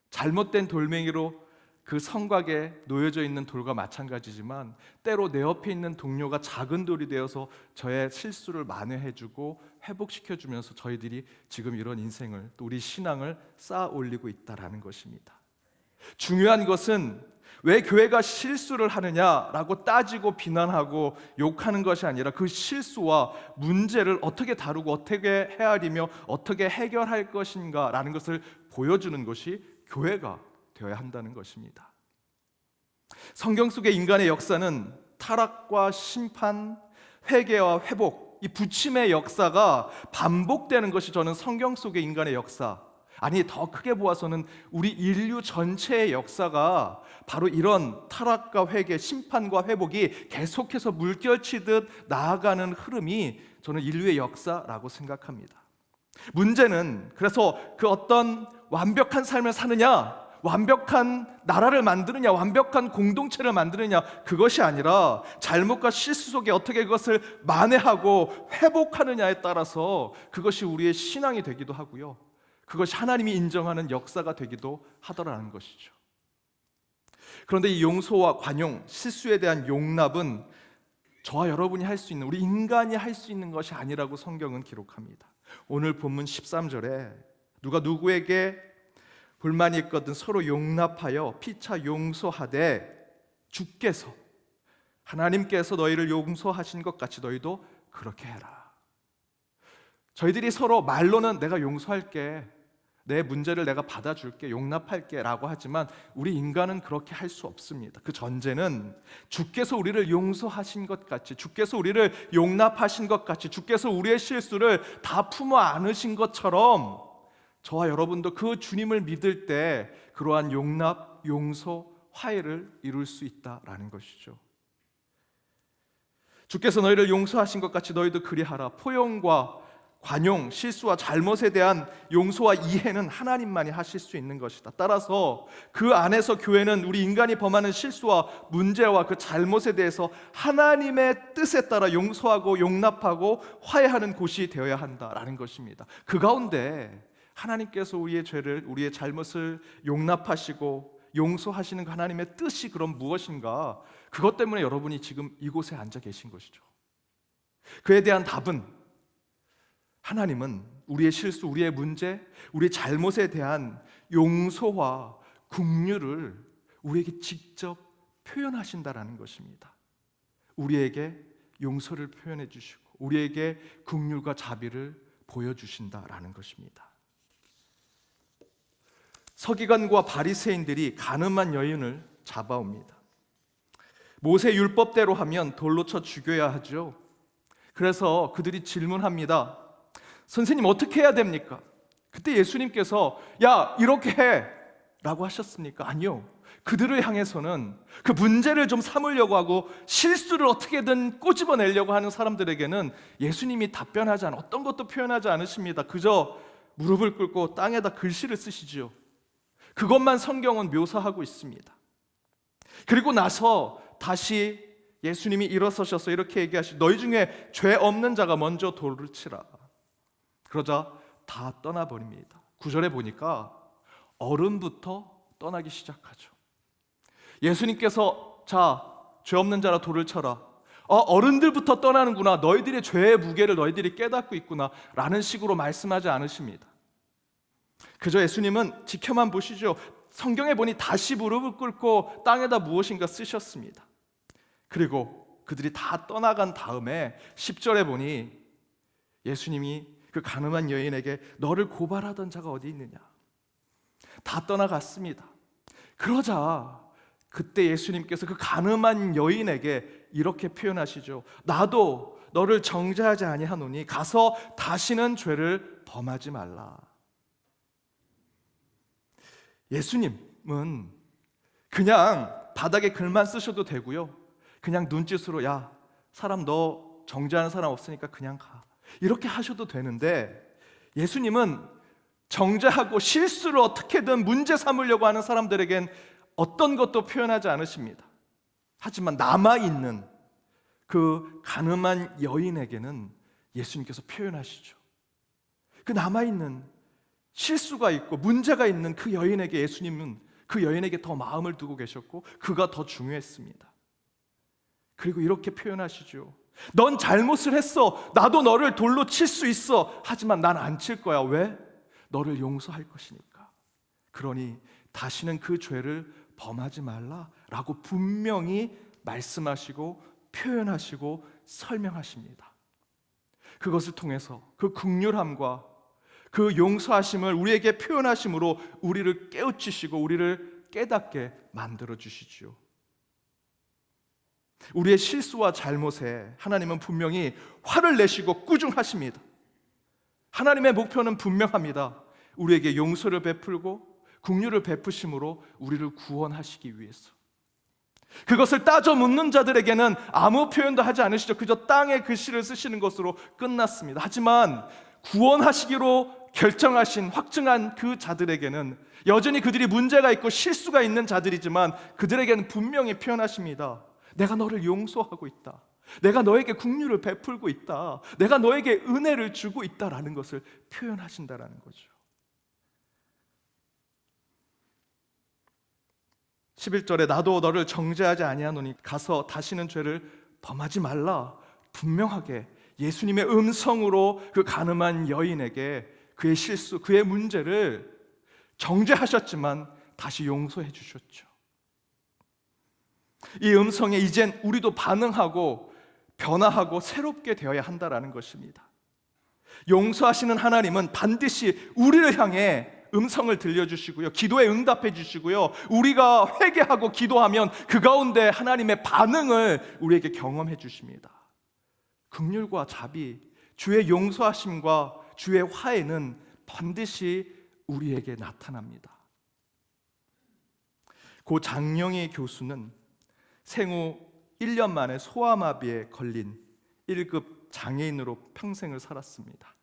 잘못된 돌멩이로 그 성곽에 놓여져 있는 돌과 마찬가지지만 때로 내 옆에 있는 동료가 작은 돌이 되어서 저의 실수를 만회해주고 회복시켜주면서 저희들이 지금 이런 인생을, 또 우리 신앙을 쌓아 올리고 있다는 것입니다. 중요한 것은 왜 교회가 실수를 하느냐라고 따지고 비난하고 욕하는 것이 아니라 그 실수와 문제를 어떻게 다루고 어떻게 헤아리며 어떻게 해결할 것인가라는 것을 보여주는 것이 교회가 되어야 한다는 것입니다. 성경 속의 인간의 역사는 타락과 심판, 회개와 회복, 이 부침의 역사가 반복되는 것이 저는 성경 속의 인간의 역사, 아니 더 크게 보아서는 우리 인류 전체의 역사가 바로 이런 타락과 회개, 심판과 회복이 계속해서 물결치듯 나아가는 흐름이 저는 인류의 역사라고 생각합니다. 문제는 그래서 그 어떤 완벽한 삶을 사느냐, 완벽한 나라를 만드느냐, 완벽한 공동체를 만드느냐, 그것이 아니라 잘못과 실수 속에 어떻게 그것을 만회하고 회복하느냐에 따라서 그것이 우리의 신앙이 되기도 하고요, 그것이 하나님이 인정하는 역사가 되기도 하더라는 것이죠. 그런데 이 용서와 관용, 실수에 대한 용납은 저와 여러분이 할 수 있는, 우리 인간이 할 수 있는 것이 아니라고 성경은 기록합니다. 오늘 본문 13절에 누가 누구에게 불만이 있거든 서로 용납하여 피차 용서하되 주께서, 하나님께서 너희를 용서하신 것 같이 너희도 그렇게 해라. 저희들이 서로 말로는 내가 용서할게, 내 문제를 내가 받아줄게, 용납할게 라고 하지만 우리 인간은 그렇게 할 수 없습니다. 그 전제는 주께서 우리를 용서하신 것 같이, 주께서 우리를 용납하신 것 같이, 주께서 우리의 실수를 다 품어 안으신 것처럼 저와 여러분도 그 주님을 믿을 때 그러한 용납, 용서, 화해를 이룰 수 있다라는 것이죠. 주께서 너희를 용서하신 것 같이 너희도 그리하라. 포용과 관용, 실수와 잘못에 대한 용서와 이해는 하나님만이 하실 수 있는 것이다. 따라서 그 안에서 교회는 우리 인간이 범하는 실수와 문제와 그 잘못에 대해서 하나님의 뜻에 따라 용서하고 용납하고 화해하는 곳이 되어야 한다라는 것입니다. 그 가운데 하나님께서 우리의 죄를, 우리의 잘못을 용납하시고 용서하시는 그 하나님의 뜻이 그럼 무엇인가? 그것 때문에 여러분이 지금 이곳에 앉아 계신 것이죠. 그에 대한 답은 하나님은 우리의 실수, 우리의 문제, 우리의 잘못에 대한 용서와 긍휼을 우리에게 직접 표현하신다라는 것입니다. 우리에게 용서를 표현해 주시고 우리에게 긍휼과 자비를 보여주신다라는 것입니다. 서기관과 바리새인들이 가늠한 여인을 잡아옵니다. 모세 율법대로 하면 돌로 쳐 죽여야 하죠. 그래서 그들이 질문합니다. 선생님, 어떻게 해야 됩니까? 그때 예수님께서 야, 이렇게 해 라고 하셨습니까? 아니요. 그들을 향해서는 그 문제를 좀 삼으려고 하고 실수를 어떻게든 꼬집어내려고 하는 사람들에게는 예수님이 답변하지 않아 어떤 것도 표현하지 않으십니다. 그저 무릎을 꿇고 땅에다 글씨를 쓰시지요. 그것만 성경은 묘사하고 있습니다. 그리고 나서 다시 예수님이 일어서셔서 이렇게 얘기하시죠. 너희 중에 죄 없는 자가 먼저 돌을 치라. 그러자 다 떠나버립니다. 9절에 보니까 어른부터 떠나기 시작하죠. 예수님께서 자, 죄 없는 자라 돌을 쳐라. 어른들부터 떠나는구나. 너희들의 죄의 무게를 너희들이 깨닫고 있구나 라는 식으로 말씀하지 않으십니다. 그저 예수님은 지켜만 보시죠. 성경에 보니 다시 무릎을 꿇고 땅에다 무엇인가 쓰셨습니다. 그리고 그들이 다 떠나간 다음에 10절에 보니 예수님이 그 가늠한 여인에게 너를 고발하던 자가 어디 있느냐? 다 떠나갔습니다. 그러자 그때 예수님께서 그 가늠한 여인에게 이렇게 표현하시죠. 나도 너를 정죄하지 아니하노니 가서 다시는 죄를 범하지 말라. 예수님은 그냥 바닥에 글만 쓰셔도 되고요. 그냥 눈짓으로 야, 사람 너 정죄하는 사람 없으니까 그냥 가. 이렇게 하셔도 되는데 예수님은 정죄하고 실수를 어떻게든 문제 삼으려고 하는 사람들에겐 어떤 것도 표현하지 않으십니다. 하지만 남아있는 그 가늠한 여인에게는 예수님께서 표현하시죠. 그 남아있는 실수가 있고 문제가 있는 그 여인에게 예수님은 그 여인에게 더 마음을 두고 계셨고 그가 더 중요했습니다. 그리고 이렇게 표현하시죠. 넌 잘못을 했어. 나도 너를 돌로 칠 수 있어. 하지만 난 안 칠 거야. 왜? 너를 용서할 것이니까. 그러니 다시는 그 죄를 범하지 말라라고 분명히 말씀하시고 표현하시고 설명하십니다. 그것을 통해서 그 긍휼함과 그 용서하심을 우리에게 표현하심으로 우리를 깨우치시고 우리를 깨닫게 만들어 주시죠. 우리의 실수와 잘못에 하나님은 분명히 화를 내시고 꾸중하십니다. 하나님의 목표는 분명합니다. 우리에게 용서를 베풀고 긍휼을 베푸심으로 우리를 구원하시기 위해서. 그것을 따져 묻는 자들에게는 아무 표현도 하지 않으시죠. 그저 땅에 글씨를 쓰시는 것으로 끝났습니다. 하지만 구원하시기로 결정하신 확증한 그 자들에게는 여전히 그들이 문제가 있고 실수가 있는 자들이지만 그들에게는 분명히 표현하십니다. 내가 너를 용서하고 있다. 내가 너에게 긍휼을 베풀고 있다. 내가 너에게 은혜를 주고 있다라는 것을 표현하신다라는 거죠. 11절에 나도 너를 정죄하지 아니하노니 가서 다시는 죄를 범하지 말라. 분명하게 예수님의 음성으로 그 가늠한 여인에게 그의 실수, 그의 문제를 정죄하셨지만 다시 용서해 주셨죠. 이 음성에 이젠 우리도 반응하고 변화하고 새롭게 되어야 한다라는 것입니다. 용서하시는 하나님은 반드시 우리를 향해 음성을 들려주시고요, 기도에 응답해 주시고요, 우리가 회개하고 기도하면 그 가운데 하나님의 반응을 우리에게 경험해 주십니다. 긍휼과 자비, 주의 용서하심과 주의 화해는 반드시 우리에게 나타납니다. 고 장영희 교수는 생후 1년 만에 소아마비에 걸린 1급 장애인으로 평생을 살았습니다.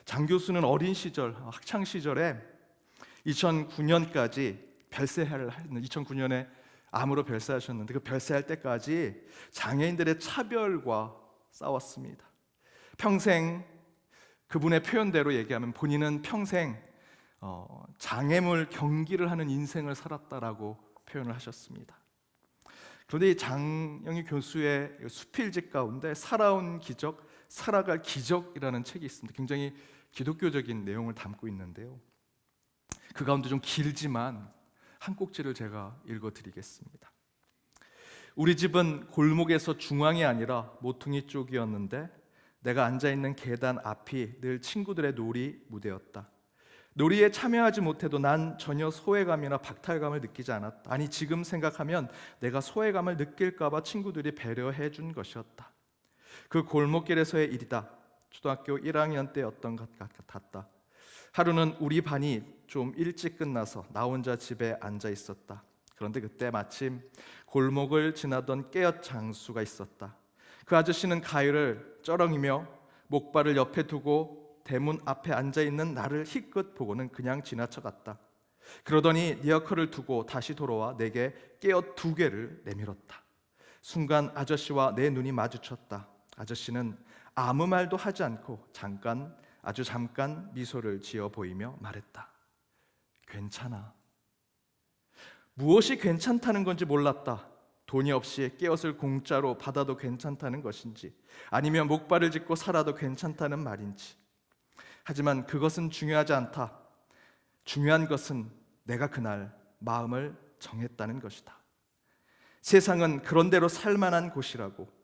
장 교수는 어린 시절, 학창 시절에 2009년까지 별세를 했는 2009년에 암으로 별세하셨는데 그 별세할 때까지 장애인들의 차별과 싸웠습니다. 평생 그분의 표현대로 얘기하면 본인은 평생 장애물 경기를 하는 인생을 살았다라고 표현을 하셨습니다. 그런데 이 장영희 교수의 수필집 가운데 살아온 기적, 살아갈 기적이라는 책이 있습니다. 굉장히 기독교적인 내용을 담고 있는데요, 그 가운데 좀 길지만 한 꼭지를 제가 읽어드리겠습니다. 우리 집은 골목에서 중앙이 아니라 모퉁이 쪽이었는데 내가 앉아있는 계단 앞이 늘 친구들의 놀이 무대였다. 놀이에 참여하지 못해도 난 전혀 소외감이나 박탈감을 느끼지 않았다. 아니, 지금 생각하면 내가 소외감을 느낄까 봐 친구들이 배려해 준 것이었다. 그 골목길에서의 일이다. 초등학교 1학년 때였던 것 같았다. 하루는 우리 반이 좀 일찍 끝나서 나 혼자 집에 앉아 있었다. 그런데 그때 마침 골목을 지나던 깨엇 장수가 있었다. 그 아저씨는 가위를 쩌렁이며 목발을 옆에 두고 대문 앞에 앉아있는 나를 희끗 보고는 그냥 지나쳐갔다. 그러더니 리어커를 두고 다시 돌아와 내게 깨엇 2개를 내밀었다. 순간 아저씨와 내 눈이 마주쳤다. 아저씨는 아무 말도 하지 않고 아주 잠깐 미소를 지어 보이며 말했다. 괜찮아. 무엇이 괜찮다는 건지 몰랐다. 돈이 없이 깨엇을 공짜로 받아도 괜찮다는 것인지, 아니면 목발을 짚고 살아도 괜찮다는 말인지. 하지만 그것은 중요하지 않다. 중요한 것은 내가 그날 마음을 정했다는 것이다. 세상은 그런 대로 살만한 곳이라고.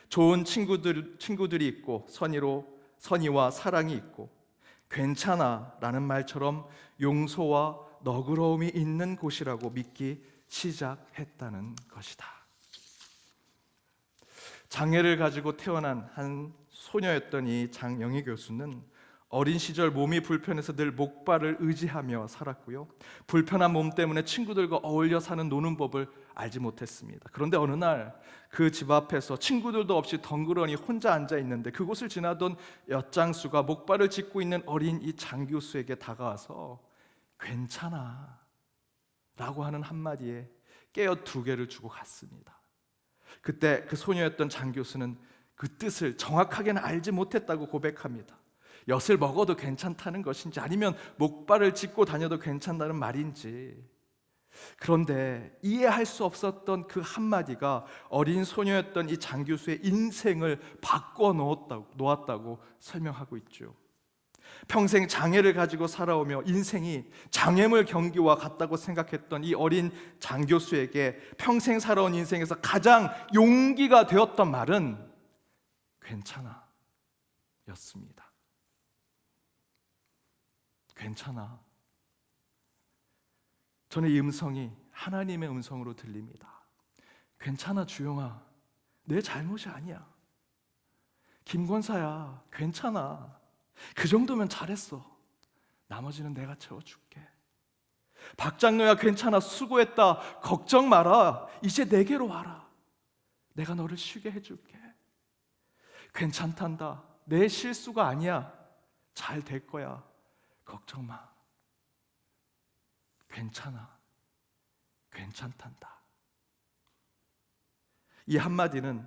좋은 친구들이 있고 선의와 사랑이 있고 괜찮아 라는 말처럼 용서와 너그러움이 있는 곳이라고 믿기 시작했다는 것이다. 장애를 가지고 태어난 한 소녀였던 이 장영희 교수는 어린 시절 몸이 불편해서 늘 목발을 의지하며 살았고요, 불편한 몸 때문에 친구들과 어울려 사는 노는 법을 알지 못했습니다. 그런데 어느 날 그 집 앞에서 친구들도 없이 덩그러니 혼자 앉아 있는데 그곳을 지나던 엿장수가 목발을 짚고 있는 어린 이 장 교수에게 다가와서 괜찮아 라고 하는 한마디에 깨엇 2개를 주고 갔습니다. 그때 그 소녀였던 장 교수는 그 뜻을 정확하게는 알지 못했다고 고백합니다. 엿을 먹어도 괜찮다는 것인지, 아니면 목발을 짚고 다녀도 괜찮다는 말인지. 그런데 이해할 수 없었던 그 한마디가 어린 소녀였던 이 장 교수의 인생을 바꿔 놓았다고 설명하고 있죠. 평생 장애를 가지고 살아오며 인생이 장애물 경기와 같다고 생각했던 이 어린 장 교수에게 평생 살아온 인생에서 가장 용기가 되었던 말은 괜찮아 였습니다. 괜찮아. 저는 이 음성이 하나님의 음성으로 들립니다. 괜찮아 주영아, 내 잘못이 아니야. 김권사야, 괜찮아. 그 정도면 잘했어. 나머지는 내가 채워줄게. 박장로야, 괜찮아. 수고했다. 걱정 마라. 이제 내게로 와라. 내가 너를 쉬게 해줄게. 괜찮단다. 내 실수가 아니야. 잘 될 거야. 걱정 마. 괜찮아. 괜찮단다. 이 한마디는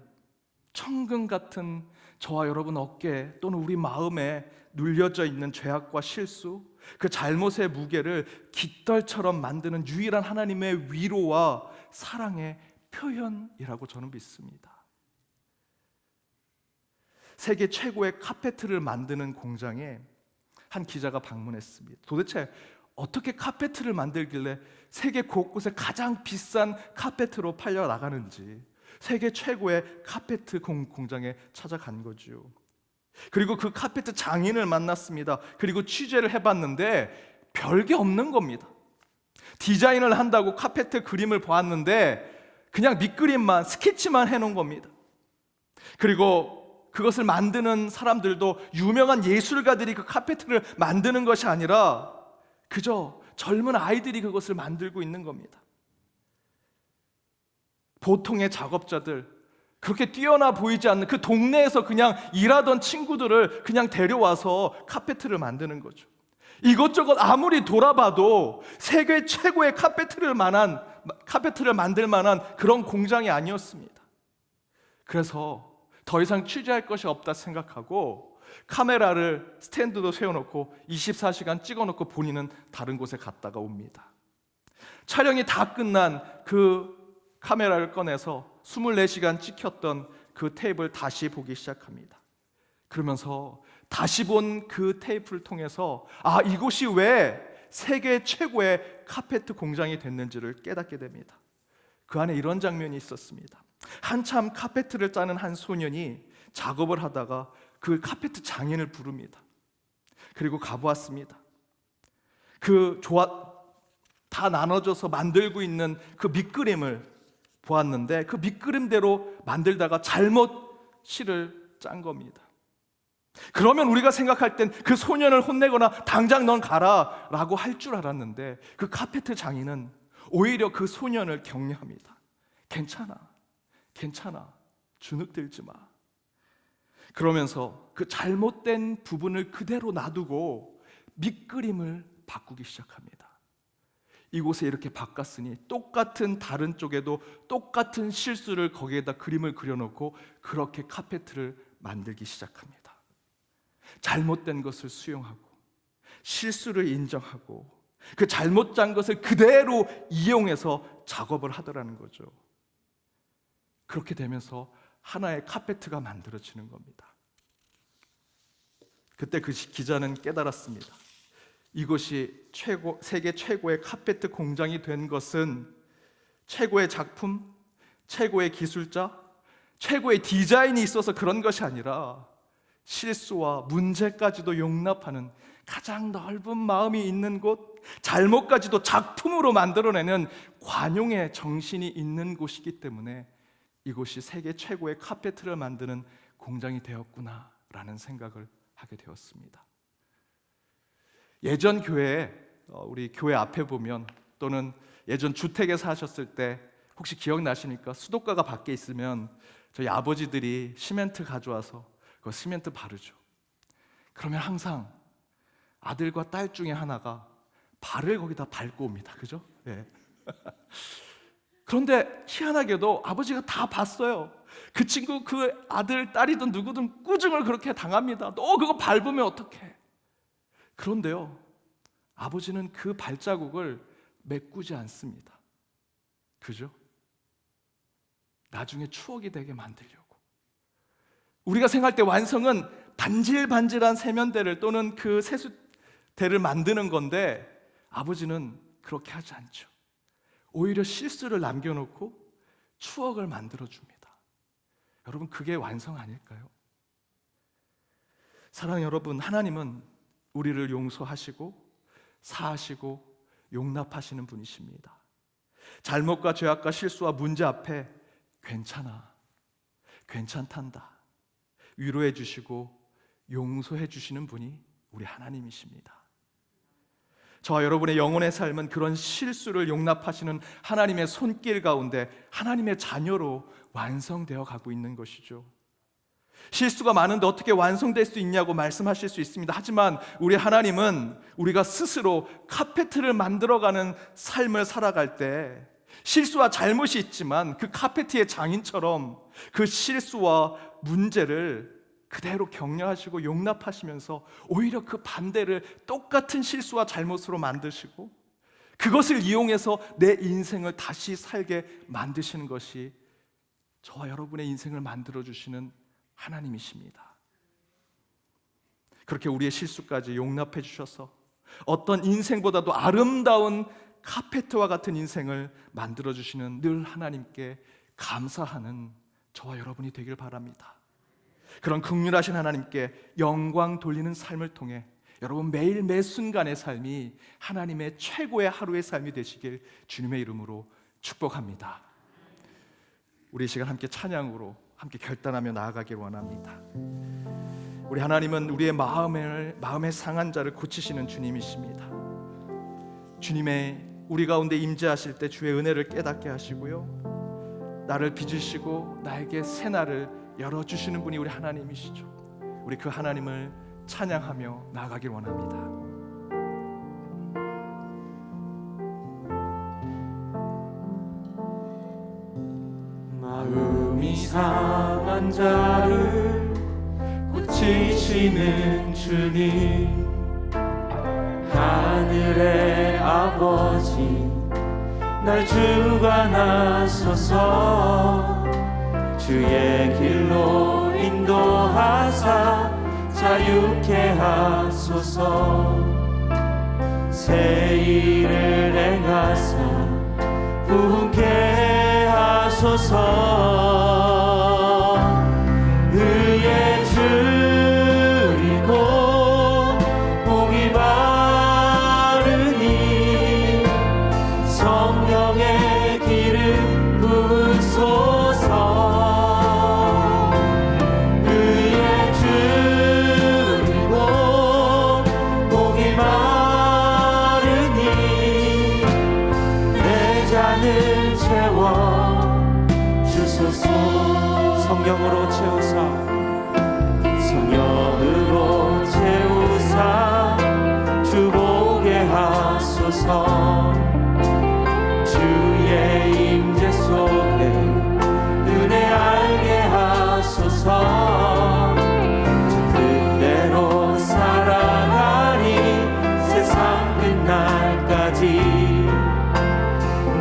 천금 같은 저와 여러분 어깨 또는 우리 마음에 눌려져 있는 죄악과 실수, 그 잘못의 무게를 깃털처럼 만드는 유일한 하나님의 위로와 사랑의 표현이라고 저는 믿습니다. 세계 최고의 카페트를 만드는 공장에 한 기자가 방문했습니다. 도대체 어떻게 카페트를 만들길래 세계 곳곳에 가장 비싼 카페트로 팔려 나가는지 세계 최고의 카페트 공장에 찾아간 거죠. 그리고 그 카페트 장인을 만났습니다. 그리고 취재를 해봤는데 별게 없는 겁니다. 디자인을 한다고 카페트 그림을 보았는데 그냥 밑그림만, 스케치만 해놓은 겁니다. 그리고 그것을 만드는 사람들도 유명한 예술가들이 그 카페트를 만드는 것이 아니라 그저 젊은 아이들이 그것을 만들고 있는 겁니다. 보통의 작업자들, 그렇게 뛰어나 보이지 않는 그 동네에서 그냥 일하던 친구들을 그냥 데려와서 카페트를 만드는 거죠. 이것저것 아무리 돌아봐도 세계 최고의 카페트를 만들 만한 그런 공장이 아니었습니다. 그래서 더 이상 취재할 것이 없다 생각하고 카메라를 스탠드도 세워놓고 24시간 찍어놓고 본인은 다른 곳에 갔다가 옵니다. 촬영이 다 끝난 그 카메라를 꺼내서 24시간 찍혔던 그 테이프를 다시 보기 시작합니다. 그러면서 다시 본 그 테이프를 통해서 이곳이 왜 세계 최고의 카페트 공장이 됐는지를 깨닫게 됩니다. 그 안에 이런 장면이 있었습니다. 한참 카페트를 짜는 한 소년이 작업을 하다가 그 카페트 장인을 부릅니다. 그리고 가보았습니다. 다 나눠져서 만들고 있는 그 밑그림을 보았는데 그 밑그림대로 만들다가 잘못 실을 짠 겁니다. 그러면 우리가 생각할 땐 그 소년을 혼내거나 당장 넌 가라 라고 할 줄 알았는데 그 카페트 장인은 오히려 그 소년을 격려합니다. 괜찮아, 주눅들지 마. 그러면서 그 잘못된 부분을 그대로 놔두고 밑그림을 바꾸기 시작합니다. 이곳에 이렇게 바꿨으니 똑같은 다른 쪽에도 똑같은 실수를 거기에다 그림을 그려놓고 그렇게 카페트를 만들기 시작합니다. 잘못된 것을 수용하고 실수를 인정하고 그 잘못 짠 것을 그대로 이용해서 작업을 하더라는 거죠. 그렇게 되면서 하나의 카페트가 만들어지는 겁니다. 그때 그 기자는 깨달았습니다. 이것이 세계 최고의 카페트 공장이 된 것은 최고의 작품, 최고의 기술자, 최고의 디자인이 있어서 그런 것이 아니라 실수와 문제까지도 용납하는 가장 넓은 마음이 있는 곳, 잘못까지도 작품으로 만들어내는 관용의 정신이 있는 곳이기 때문에 이곳이 세계 최고의 카페트를 만드는 공장이 되었구나라는 생각을 하게 되었습니다. 예전 교회에 우리 교회 앞에 보면 또는 예전 주택에 사셨을 때 혹시 기억나십니까? 수도가가 밖에 있으면 저희 아버지들이 시멘트 가져와서 그 시멘트 바르죠. 그러면 항상 아들과 딸 중에 하나가 발을 거기다 밟고 옵니다. 그죠? 네. 그런데 희한하게도 아버지가 다 봤어요. 그 친구, 그 아들, 딸이든 누구든 꾸중을 그렇게 당합니다. 너 그거 밟으면 어떡해? 그런데요, 아버지는 그 발자국을 메꾸지 않습니다. 그죠? 나중에 추억이 되게 만들려고. 우리가 생각할 때 완성은 반질반질한 세면대를 또는 그 세수대를 만드는 건데 아버지는 그렇게 하지 않죠. 오히려 실수를 남겨놓고 추억을 만들어줍니다. 여러분, 그게 완성 아닐까요? 사랑하는 여러분, 하나님은 우리를 용서하시고 사하시고 용납하시는 분이십니다. 잘못과 죄악과 실수와 문제 앞에 괜찮단다 위로해 주시고 용서해 주시는 분이 우리 하나님이십니다. 저와 여러분의 영혼의 삶은 그런 실수를 용납하시는 하나님의 손길 가운데 하나님의 자녀로 완성되어 가고 있는 것이죠. 실수가 많은데 어떻게 완성될 수 있냐고 말씀하실 수 있습니다. 하지만 우리 하나님은 우리가 스스로 카페트를 만들어가는 삶을 살아갈 때 실수와 잘못이 있지만 그 카페트의 장인처럼 그 실수와 문제를 그대로 격려하시고 용납하시면서 오히려 그 반대를 똑같은 실수와 잘못으로 만드시고 그것을 이용해서 내 인생을 다시 살게 만드시는 것이 저와 여러분의 인생을 만들어주시는 하나님이십니다. 그렇게 우리의 실수까지 용납해 주셔서 어떤 인생보다도 아름다운 카페트와 같은 인생을 만들어주시는 늘 하나님께 감사하는 저와 여러분이 되길 바랍니다. 그런 긍휼하신 하나님께 영광 돌리는 삶을 통해 여러분 매일 매 순간의 삶이 하나님의 최고의 하루의 삶이 되시길 주님의 이름으로 축복합니다. 우리 이 시간 함께 찬양으로 함께 결단하며 나아가길 원합니다. 우리 하나님은 우리의 마음의 상한 자를 고치시는 주님이십니다. 주님의 우리 가운데 임재하실 때 주의 은혜를 깨닫게 하시고요, 나를 빚으시고 나에게 새 날을 열어주시는 분이 우리 하나님이시죠. 우리 그 하나님을 찬양하며 나아가길 원합니다. 마음이 상한 자를 고치시는 주님, 하늘의 아버지 날 주관하소서. 주의 길로 인도하사 자유케 하소서. 새 일을 행하사 부흥케 하소서. 의에 줄이고 복이 바르니 성령의 기름 부으소서. 의에 줄이고 복이 바르니 내 잔을 채워 주소서. 성령으로 채우사, 성령으로 채우사 주보게 하소서. 주의 임재 속에 은혜 알게 하소서. 주 뜻대로 살아가니 세상 끝날까지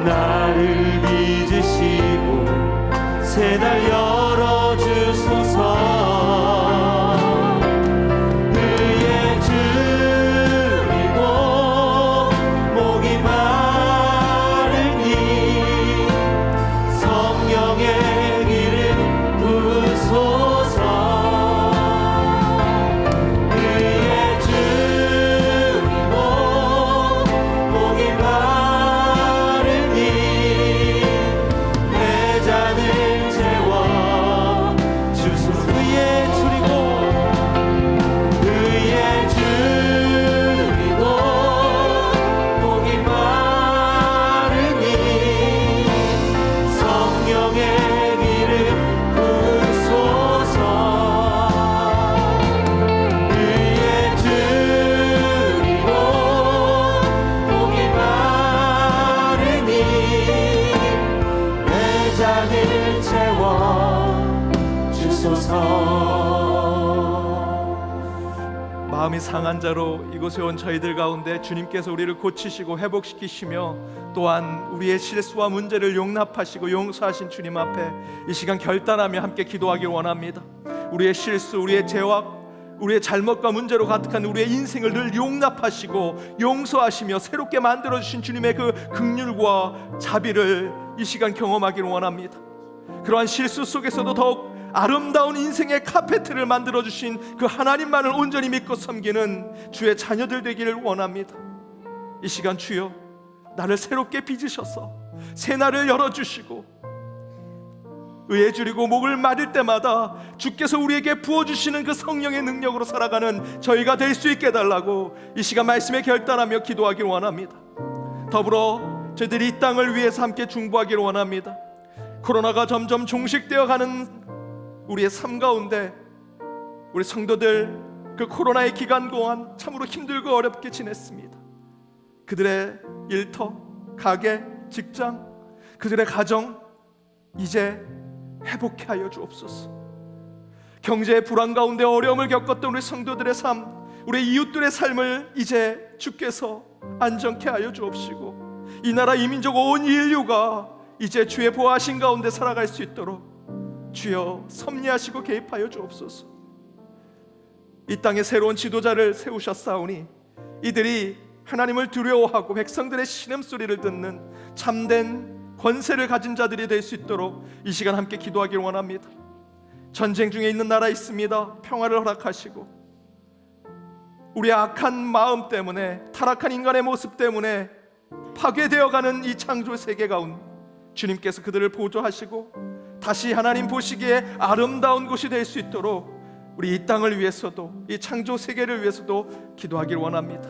나를 빚으시고 새 날 열어주소서. 의에 줄이고 목이 마르니 성령의 기름 부으소서. 의에 줄이고 목이 마르니 내 잔을 채워 주소서. 의에 줄이고 의에 줄이고 목이 마르니 성령의 기름 부으소서. 의에 줄이고 목이 마르니 내 잔을 채워 주소서. 마음이 상한 자로 이곳에 온 저희들 가운데 주님께서 우리를 고치시고 회복시키시며 또한 우리의 실수와 문제를 용납하시고 용서하신 주님 앞에 이 시간 결단하며 함께 기도하길 원합니다. 우리의 실수, 우리의 죄와 우리의 잘못과 문제로 가득한 우리의 인생을 늘 용납하시고 용서하시며 새롭게 만들어주신 주님의 그 긍휼과 자비를 이 시간 경험하기를 원합니다. 그러한 실수 속에서도 더욱 아름다운 인생의 카페트를 만들어주신 그 하나님만을 온전히 믿고 섬기는 주의 자녀들 되기를 원합니다. 이 시간 주여, 나를 새롭게 빚으셔서 새 날을 열어주시고 의에 줄이고 목을 마를 때마다 주께서 우리에게 부어주시는 그 성령의 능력으로 살아가는 저희가 될 수 있게 해달라고 이 시간 말씀에 결단하며 기도하기를 원합니다. 더불어 저희들이 이 땅을 위해서 함께 중보하기를 원합니다. 코로나가 점점 종식되어 가는 우리의 삶 가운데 우리 성도들 그 코로나의 기간 동안 참으로 힘들고 어렵게 지냈습니다. 그들의 일터, 가게, 직장, 그들의 가정 이제 회복케 하여 주옵소서. 경제의 불안 가운데 어려움을 겪었던 우리 성도들의 삶, 우리 이웃들의 삶을 이제 주께서 안정케 하여 주옵시고 이 나라 이 민족 온 인류가 이제 주의 보호하신 가운데 살아갈 수 있도록 주여 섭리하시고 개입하여 주옵소서. 이 땅에 새로운 지도자를 세우셨사오니 이들이 하나님을 두려워하고 백성들의 신음소리를 듣는 참된 권세를 가진 자들이 될 수 있도록 이 시간 함께 기도하기를 원합니다. 전쟁 중에 있는 나라 있습니다. 평화를 허락하시고 우리의 악한 마음 때문에, 타락한 인간의 모습 때문에 파괴되어가는 이 창조 세계 가운데 주님께서 그들을 보조하시고 다시 하나님 보시기에 아름다운 곳이 될 수 있도록 우리 이 땅을 위해서도, 이 창조 세계를 위해서도 기도하길 원합니다.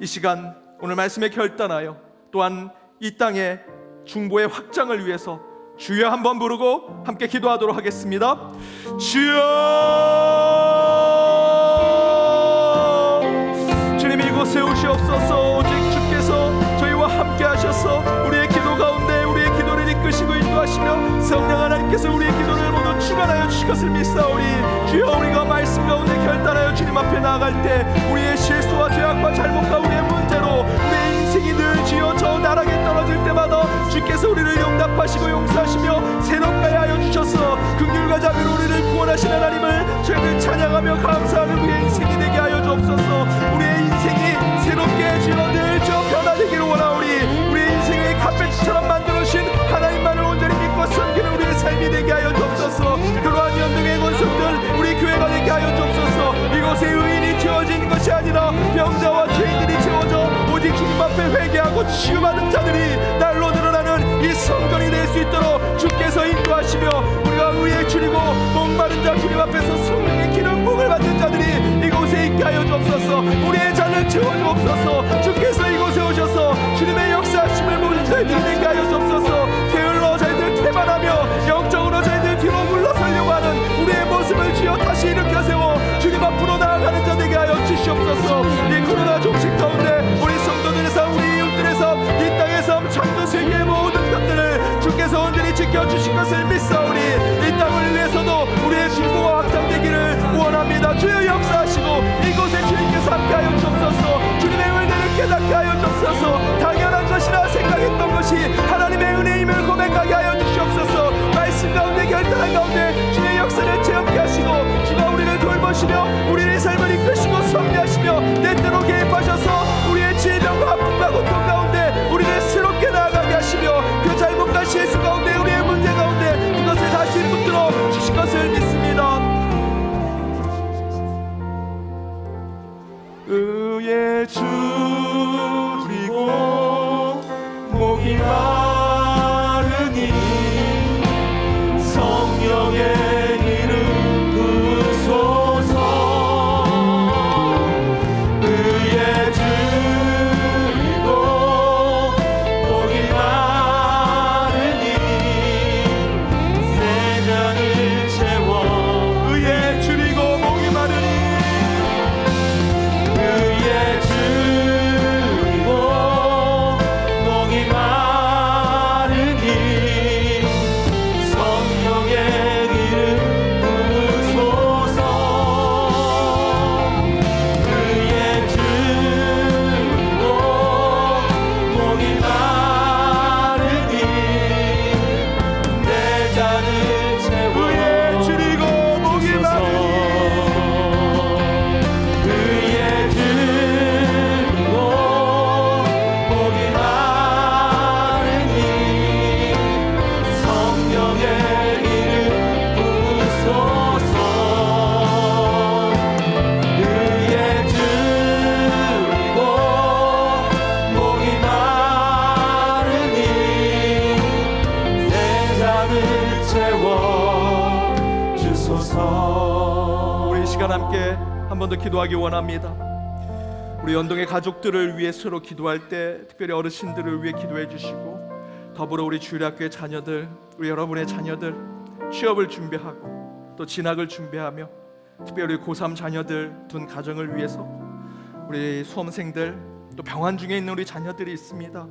이 시간 오늘 말씀에 결단하여 또한 이 땅의 중보의 확장을 위해서 주여 한번 부르고 함께 기도하도록 하겠습니다. 주여, 주님 이곳에 오시옵소서. 오직 주께서 저희와 함께 하셔서 우리의 기도 가운데 우리의 기도를 이끄시고 인도하시며 성령 하나님께서 우리의 기도를 모두 주관하여 주실 것을 믿사오니 주여, 우리가 말씀 가운데 결단하여 주님 앞에 나아갈 때 우리의 실수와 죄악과 잘못과 우리의 문제로 우리의 인생이 늘 주여 저 나락에 떨어질 때마다 주께서 우리를 용납하시고 용서하시며 새롭게 하여 주셔서 긍휼과 자비로 우리를 구원하신 하나님을 저희들 찬양하며 감사하는 우리의 인생이 되게 하여 주옵소서. 우리의 인생이 새롭게 주여 늘 저 변화되기를 원하오니 우리의 인생을 카페트처럼 만들어주신 하나님만을 온전히 믿고 섬기는 우리의 삶이 되게 하여 주옵소서. 그러한 연등의 권속들 우리 교회가 되게 하여 주옵소서. 이곳에 의인이 채워진 것이 아니라 병자와 죄인들이 채워져 오직 주님 앞에 회개하고 치유받은 자들이 날로 늘어나는 이 성전이 될 수 있도록 주께서 인도하시며 우리가 의에 줄이고 목마른 자 주님 앞에서 성령의 기름 부음을 받는 자들이 이곳에 있게 하여 주옵소서. 우리의 잔을 채워주옵소서. 주께서 이곳에 오셔서 주님의 역사하심을 모든 자들이 되게 하여 주옵소서. 게을러 저희들 태만하며 영적으로 저희들 뒤로 물러서려고 하는 우리의 모습을 주여 다시 일으켜 세워 주님 앞으로 나아가는 자 되게 하여 주시옵소서. 이 코로나 종식 가운데 우리 성도들에서 우리 이웃들에서 이 땅에서 창조 세계의 모든 것들을 주께서 온전히 지켜주신 것을 믿사오니 이 땅을 위해서도 우리의 중보가 확장되기를 원합니다. 주여 역사하시고 이곳에 주님께서 함께하여 주옵소서. 주님의 은혜를 깨닫게 하여 주옵소서. 당연한 것이라 생각했던 것이 하나님의 은혜임을 고백하게 하여 주시옵소서. 말씀 가운데 결단한 가운데 주의 역사를 체험케 하시고 주가 우리를 돌보시며 우리의 삶을 이끄시고 섭리하시며 때때로 개입하셔서 우리의 질병과 아픔과 고통 가운데 우리를 새롭게 나아가게 하시며 그 잘못과 실수 가운데 우리의 문제 가운데 그것을 다시 붙들어 주신 것을 믿습니다. 의에 줄이고 목이 마르니 성령의 기름 부으소서. 의에 줄이고 목이 마르니 새 잔을 채워. 의에 줄이고 목이 마르니 의에 줄이고 목이 마르니 성령의 기름 부으소서. 의에 줄이고 목이 마르니 내 잔을 채워. 의에 줄이고 목이 마르니 의에 줄이고 목이 마르니 성령의 기름 부으소서. 의에 줄이고 목이 마르니 내 잔을 채워 주소서. 우리 이 시간 함께 한 번 더 기도하기 원합니다. 우리 연동의 가족들을 위해 서로 기도할 때 특별히 어르신들을 위해 기도해 주시고 더불어 우리 주일학교의 자녀들, 우리 여러분의 자녀들 취업을 준비하고 또 진학을 준비하며 특별히 고3 자녀들 둔 가정을 위해서 우리 수험생들 또 병환 중에 있는 우리 자녀들이 있습니다.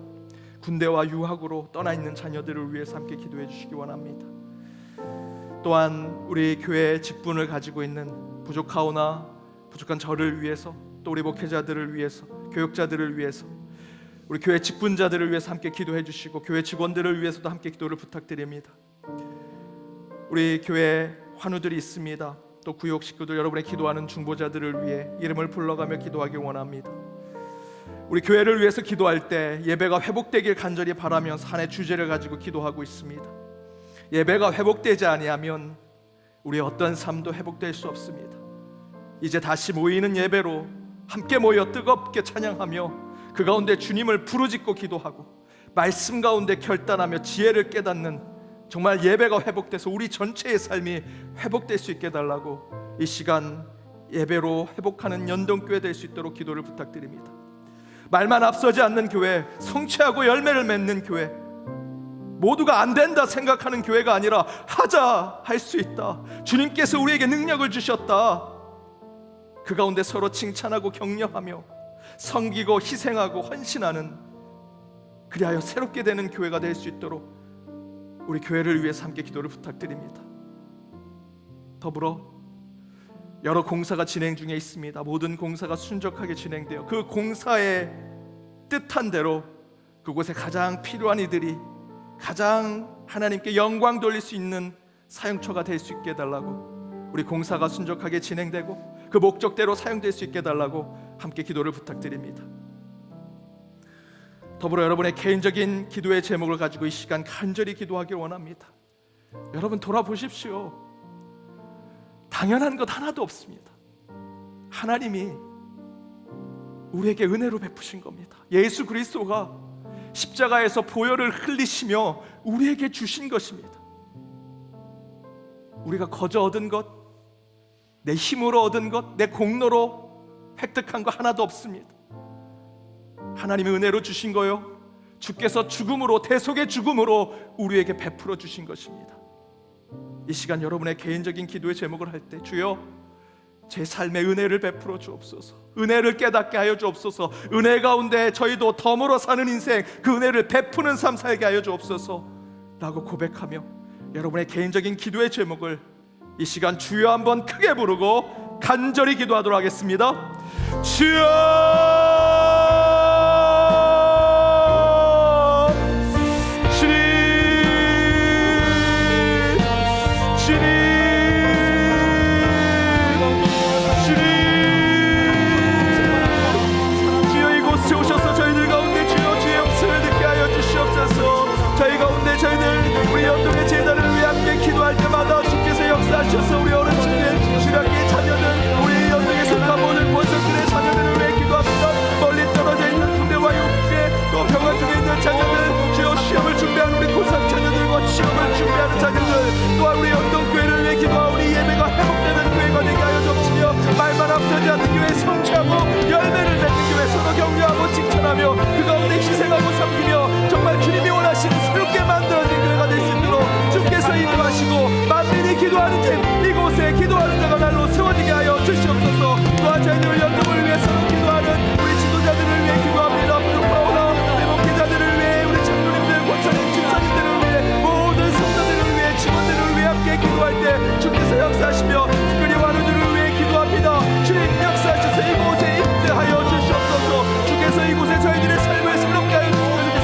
군대와 유학으로 떠나 있는 자녀들을 위해서 함께 기도해 주시기 원합니다. 또한 우리 교회의 직분을 가지고 있는 부족하오나 부족한 저를 위해서 또 우리 목회자들을 위해서 교육자들을 위해서 우리 교회 직분자들을 위해서 함께 기도해 주시고 교회 직원들을 위해서도 함께 기도를 부탁드립니다. 우리 교회 환우들이 있습니다. 또 구역 식구들 여러분의 기도하는 중보자들을 위해 이름을 불러가며 기도하기 원합니다. 우리 교회를 위해서 기도할 때 예배가 회복되길 간절히 바라며 산의 주제를 가지고 기도하고 있습니다. 예배가 회복되지 아니하면 우리의 어떤 삶도 회복될 수 없습니다. 이제 다시 모이는 예배로 함께 모여 뜨겁게 찬양하며 그 가운데 주님을 부르짖고 기도하고 말씀 가운데 결단하며 지혜를 깨닫는 정말 예배가 회복돼서 우리 전체의 삶이 회복될 수 있게 해달라고 이 시간 예배로 회복하는 연동교회 될 수 있도록 기도를 부탁드립니다. 말만 앞서지 않는 교회, 성취하고 열매를 맺는 교회, 모두가 안 된다 생각하는 교회가 아니라 하자, 할 수 있다, 주님께서 우리에게 능력을 주셨다, 그 가운데 서로 칭찬하고 격려하며 섬기고 희생하고 헌신하는, 그리하여 새롭게 되는 교회가 될 수 있도록 우리 교회를 위해서 함께 기도를 부탁드립니다. 더불어 여러 공사가 진행 중에 있습니다. 모든 공사가 순적하게 진행되어 그 공사의 뜻한 대로 그곳에 가장 필요한 이들이 가장 하나님께 영광 돌릴 수 있는 사용처가 될 수 있게 해달라고, 우리 공사가 순적하게 진행되고 그 목적대로 사용될 수 있게 해달라고 함께 기도를 부탁드립니다. 더불어 여러분의 개인적인 기도의 제목을 가지고 이 시간 간절히 기도하길 원합니다. 여러분 돌아보십시오. 당연한 것 하나도 없습니다. 하나님이 우리에게 은혜로 베푸신 겁니다. 예수 그리스도가 십자가에서 보혈을 흘리시며 우리에게 주신 것입니다. 우리가 거저 얻은 것, 내 힘으로 얻은 것, 내 공로로 획득한 거 하나도 없습니다. 하나님의 은혜로 주신 거요, 주께서 죽음으로, 대속의 죽음으로 우리에게 베풀어 주신 것입니다. 이 시간 여러분의 개인적인 기도의 제목을 할 때, 주여 제 삶에 은혜를 베풀어 주옵소서, 은혜를 깨닫게 하여 주옵소서, 은혜 가운데 저희도 덤으로 사는 인생, 그 은혜를 베푸는 삶 살게 하여 주옵소서 라고 고백하며 여러분의 개인적인 기도의 제목을 이 시간 주여 한번 크게 부르고 간절히 기도하도록 하겠습니다. 주여, 역사하셔서 우리 어르신들, 주력의 자녀들, 우리 연동에 속한 모든 권속들의 자녀들을 위해 기도합니다. 멀리 떨어져 있는 군대와 육국에 또 병원 중에 있는 자녀들, 주여 시험을 준비하는 우리 고3 자녀들과 시험을 준비하는 자녀들, 또한 우리 연동교회를 위해 기도하고 우리 예배가 회복되는 교회가 되게 하여 주옵시며, 말만 앞서지 않는 교회, 성취하고 열매를 맺는 교회, 서로 격려하고 칭찬하며 그 가운데 희생하고 섬기며 정말 주님이 원하시는 새롭게 만들어진 교회가 될 수 있도록 주께서 인도하시고 만민이 기도하는 집, 이곳에 기도하는 자가 날로 세워지게 하여 주시옵소서. 또한 저희들 연동을 위해서는 기도하는 우리 지도자들을 위해 기도합니다. 부족하오나 우리 목회자들을 위해, 우리 장로님들, 권사님, 집사님들을 위해, 모든 성도들을 위해, 직원들을 위해 함께 기도할 때 주께서 역사하시며 특별히 환우들을 위해 기도합니다. 주님 역사하셔서 이곳에 임재하여 주시옵소서. 주께서 이곳에 저희들의 삶을 새롭게 하여 주시옵소서.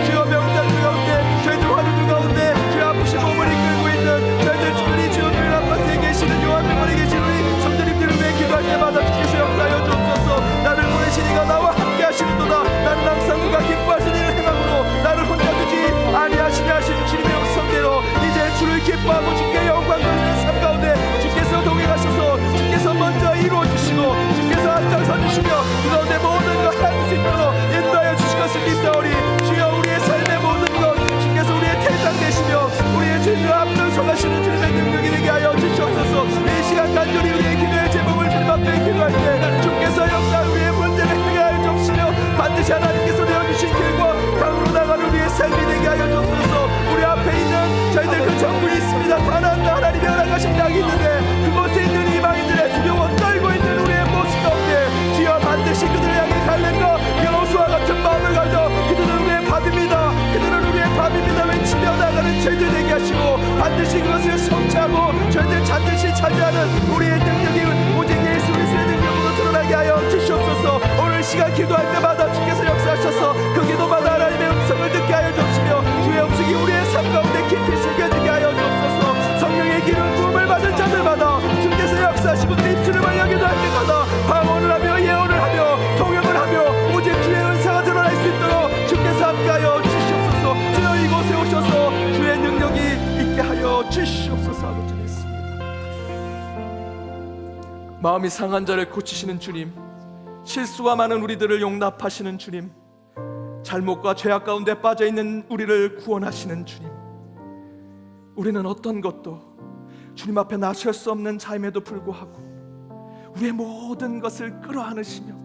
주여 병자들 가운데, 저희들 환우들 가운데, 주여 아프신 몸을 이끌고 있는 저희들, 특별히 주여 늘 아파트에 계시는 요한병원에 계시는 우리 성도님들을 위해 기도할 때마다 주께서 역사하여 주옵소서. 나를 보내신 이가 나와 함께 하시는도다. 나는 항상 그가 기뻐하시는 일을 행함으로 나를 혼자 두지 아니하시냐 하시는 주님의 약속대로 이제 주를 기뻐하고 주께 영광 돌리는 삶 가운데 주께서 동행하셔서 주께서 먼저 이루어주시고 주께서 앞장서 주시며 그 가운데 모든 것 할 수 있도록 인도하여 주실 것을 믿사오니, 주여 우리의 삶의 모든 것 주께서 우리의 대장 되시며 우리의 죄를 앞장서 가시는 주님의 능력이 되게 하여 주시옵소서. 이 시간 간절히 우리의 기도의 제목을 주님 앞에 기도할 때 주께서 역사 우리의 문제를 해결하여 주시며 반드시 하나님께서 내어주신 길과 강으로 나가는 우리의 삶이 되게 하여 주옵소서. 우리 앞에 있는 저희들 그 정글이 있습니다. 가나안과 하나님의 허락하신 땅이 있는데 그곳에 있는 이방인들의 두려워 떨고 있는 우리의 모습 가운데 주여 반드시 그들을 향해 갈랜과 여호수아 같은 마음을 가져 그들은 우리의 밥입니다, 그들은 우리의 밥입니다 외치며 나가는 저희들 되게 하시고 반드시 그것을 성취하고 저희들 반드시 차지하는 우리의 능력이 오직 예수 그리스도의 능력으로 드러나게 하여 주시옵소서. 오늘 시간 기도할 때마다 주께서 역사하셔서 그 기도마다 하나님의 음성을 듣게 하여 주시며 주의 음성이 우리의 삶 가운데 깊이 새겨지게 하여 주옵소서. 성령의 기름 부음을 받은 자들마다 주께서 역사하시고 입술을 벌려 기도할 때마다 방언을 하며 예언을 하며 통역을 하며 오직 주의 은사가 드러날 수 있도록 주께서 함께하여 주시옵소서. 주여 이곳에 오셔서 주의 능력이 있게 하여 주시옵소서 하고 전했습니다. 마음이 상한 자를 고치시는 주님, 실수가 많은 우리들을 용납하시는 주님, 잘못과 죄악 가운데 빠져있는 우리를 구원하시는 주님, 우리는 어떤 것도 주님 앞에 나설 수 없는 자임에도 불구하고 우리의 모든 것을 끌어안으시며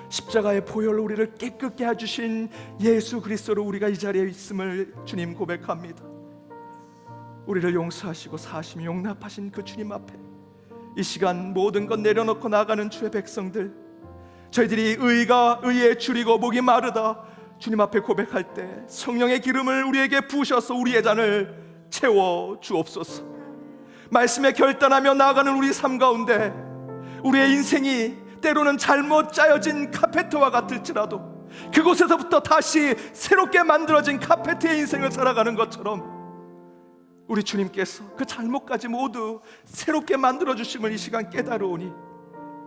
십자가의 보혈로 우리를 깨끗게 해주신 예수 그리스도로 우리가 이 자리에 있음을 주님 고백합니다. 우리를 용서하시고 사하시며 용납하신 그 주님 앞에 이 시간 모든 것 내려놓고 나가는 주의 백성들, 저희들이 의에 줄이고 목이 마르다 주님 앞에 고백할 때 성령의 기름을 우리에게 부으셔서 우리의 잔을 채워 주옵소서. 말씀에 결단하며 나아가는 우리 삶 가운데 우리의 인생이 때로는 잘못 짜여진 카페트와 같을지라도 그곳에서부터 다시 새롭게 만들어진 카페트의 인생을 살아가는 것처럼 우리 주님께서 그 잘못까지 모두 새롭게 만들어주심을 이 시간 깨달으오니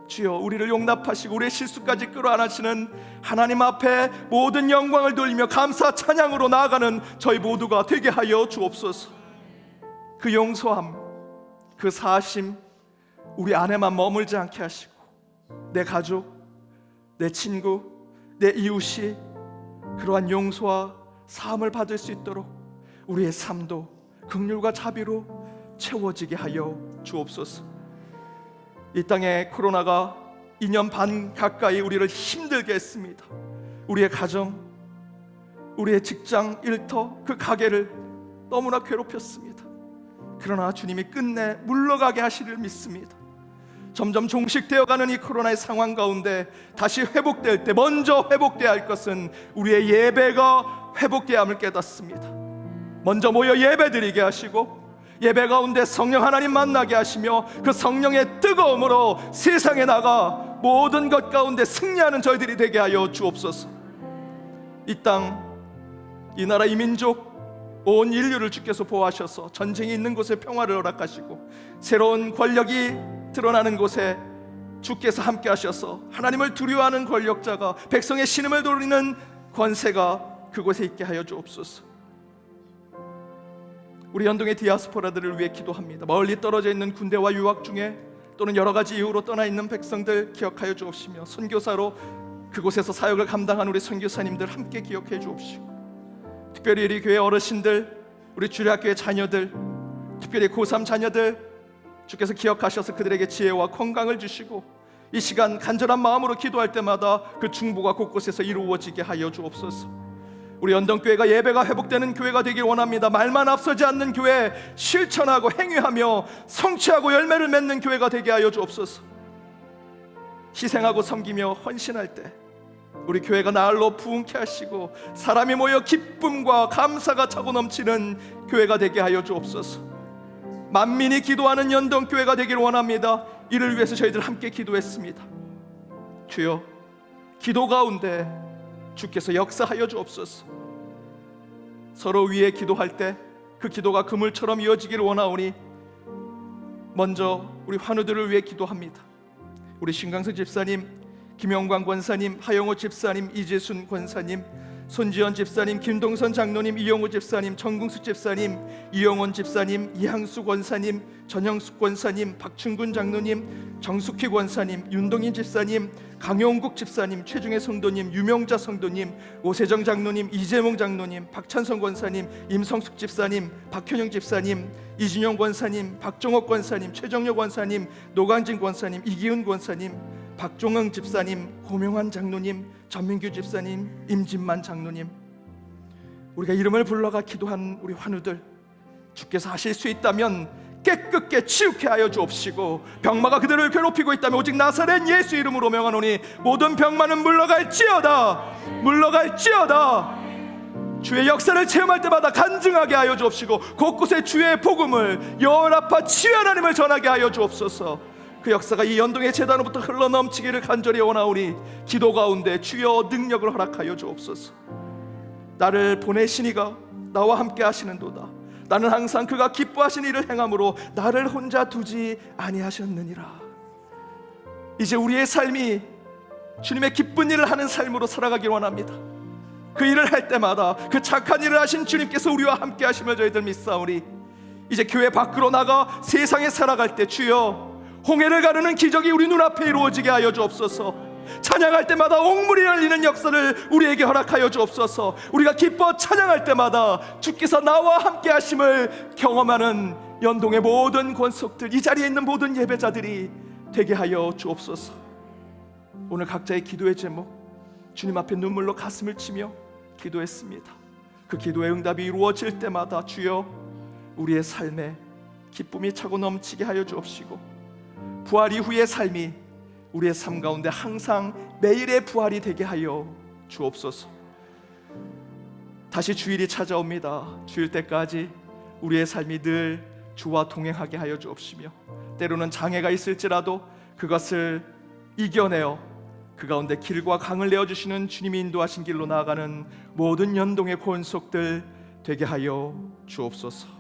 주여, 우리를 용납하시고 우리의 실수까지 끌어안으시는 하나님 앞에 모든 영광을 돌리며 감사 찬양으로 나아가는 저희 모두가 되게 하여 주옵소서. 그 용서함, 그 사하심 우리 안에만 머물지 않게 하시고 내 가족, 내 친구, 내 이웃이 그러한 용서와 사함을 받을 수 있도록 우리의 삶도 긍휼과 자비로 채워지게 하여 주옵소서. 이 땅에 코로나가 2년 반 가까이 우리를 힘들게 했습니다. 우리의 가정, 우리의 직장, 일터, 그 가게를 너무나 괴롭혔습니다. 그러나 주님이 끝내 물러가게 하시리를 믿습니다. 점점 종식되어가는 이 코로나의 상황 가운데 다시 회복될 때 먼저 회복돼야 할 것은 우리의 예배가 회복돼야 함을 깨닫습니다. 먼저 모여 예배드리게 하시고 예배 가운데 성령 하나님 만나게 하시며 그 성령의 뜨거움으로 세상에 나가 모든 것 가운데 승리하는 저희들이 되게 하여 주옵소서. 이 땅, 이 나라, 이 민족, 온 인류를 주께서 보호하셔서 전쟁이 있는 곳에 평화를 허락하시고 새로운 권력이 드러나는 곳에 주께서 함께 하셔서 하나님을 두려워하는 권력자가 백성의 신음을 돌리는 권세가 그곳에 있게 하여 주옵소서. 우리 연동의 디아스포라들을 위해 기도합니다. 멀리 떨어져 있는 군대와 유학 중에 또는 여러 가지 이유로 떠나 있는 백성들 기억하여 주옵시며 선교사로 그곳에서 사역을 감당한 우리 선교사님들 함께 기억해 주옵시고 특별히 우리 교회 어르신들, 우리 주례학교의 자녀들, 특별히 고3 자녀들 주께서 기억하셔서 그들에게 지혜와 건강을 주시고 이 시간 간절한 마음으로 기도할 때마다 그 중보가 곳곳에서 이루어지게 하여 주옵소서. 우리 연동교회가 예배가 회복되는 교회가 되길 원합니다. 말만 앞서지 않는 교회, 실천하고 행위하며 성취하고 열매를 맺는 교회가 되게 하여 주옵소서. 희생하고 섬기며 헌신할 때 우리 교회가 날로 부흥케 하시고 사람이 모여 기쁨과 감사가 차고 넘치는 교회가 되게 하여 주옵소서. 만민이 기도하는 연동교회가 되길 원합니다. 이를 위해서 저희들 함께 기도했습니다. 주여, 기도 가운데 주께서 역사하여 주옵소서. 서로 위에 기도할 때 그 기도가 그물처럼 이어지기를 원하오니 먼저 우리 환우들을 위해 기도합니다. 우리 신강석 집사님, 김영광 권사님, 하영호 집사님, 이재순 권사님, 손지연 집사님, 김동선 장로님, 이영호 집사님, 정궁숙 집사님, 이영원 집사님, 이항수 권사님, 전영숙 권사님, 박춘군 장로님, 정숙희 권사님, 윤동인 집사님, 강용국 집사님, 최중혜 성도님, 유명자 성도님, 오세정 장로님, 이재몽 장로님, 박찬성 권사님, 임성숙 집사님, 박현영 집사님, 이진영 권사님, 박종옥 권사님, 최정려 권사님, 노강진 권사님, 이기은 권사님, 박종흥 집사님, 고명환 장로님, 전민규 집사님, 임진만 장로님, 우리가 이름을 불러가 기도한 우리 환우들 주께서 하실 수 있다면 깨끗게 치우게 하여 주옵시고 병마가 그들을 괴롭히고 있다면 오직 나사렛 예수 이름으로 명하노니 모든 병마는 물러갈지어다, 물러갈지어다. 주의 역사를 체험할 때마다 간증하게 하여 주옵시고 곳곳에 주의 복음을 여호와파 치유 하나님을 전하게 하여 주옵소서. 그 역사가 이 연동의 제단으로부터 흘러넘치기를 간절히 원하오니 기도 가운데 주여 능력을 허락하여 주옵소서. 나를 보내시니가 나와 함께 하시는도다. 나는 항상 그가 기뻐하신 일을 행함으로 나를 혼자 두지 아니하셨느니라. 이제 우리의 삶이 주님의 기쁜 일을 하는 삶으로 살아가길 원합니다. 그 일을 할 때마다 그 착한 일을 하신 주님께서 우리와 함께 하심을 저희들 믿사오니 이제 교회 밖으로 나가 세상에 살아갈 때 주여 홍해를 가르는 기적이 우리 눈앞에 이루어지게 하여 주옵소서. 찬양할 때마다 옥물이 열리는 역사를 우리에게 허락하여 주옵소서. 우리가 기뻐 찬양할 때마다 주께서 나와 함께 하심을 경험하는 연동의 모든 권속들, 이 자리에 있는 모든 예배자들이 되게 하여 주옵소서. 오늘 각자의 기도의 제목, 주님 앞에 눈물로 가슴을 치며 기도했습니다. 그 기도의 응답이 이루어질 때마다 주여 우리의 삶에 기쁨이 차고 넘치게 하여 주옵시고, 부활 이후의 삶이 우리의 삶 가운데 항상 매일의 부활이 되게 하여 주옵소서. 다시 주일이 찾아옵니다. 주일 때까지 우리의 삶이 늘 주와 동행하게 하여 주옵시며, 때로는 장애가 있을지라도 그것을 이겨내어 그 가운데 길과 강을 내어주시는 주님이 인도하신 길로 나아가는 모든 연동의 권속들 되게 하여 주옵소서.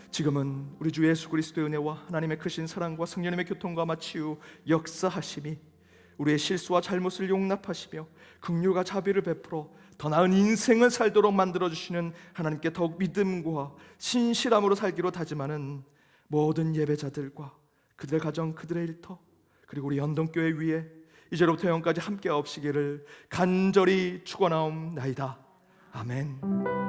지금은 우리 주 예수 그리스도의 은혜와 하나님의 크신 사랑과 성령님의 교통과 치유 역사하심이 우리의 실수와 잘못을 용납하시며 긍휼과 자비를 베풀어 더 나은 인생을 살도록 만들어주시는 하나님께 더욱 믿음과 신실함으로 살기로 다짐하는 모든 예배자들과 그들의 가정, 그들의 일터, 그리고 우리 연동교회 위에 이제로부터 영원까지 함께 없시기를 간절히 축원하옵나이다. 아멘.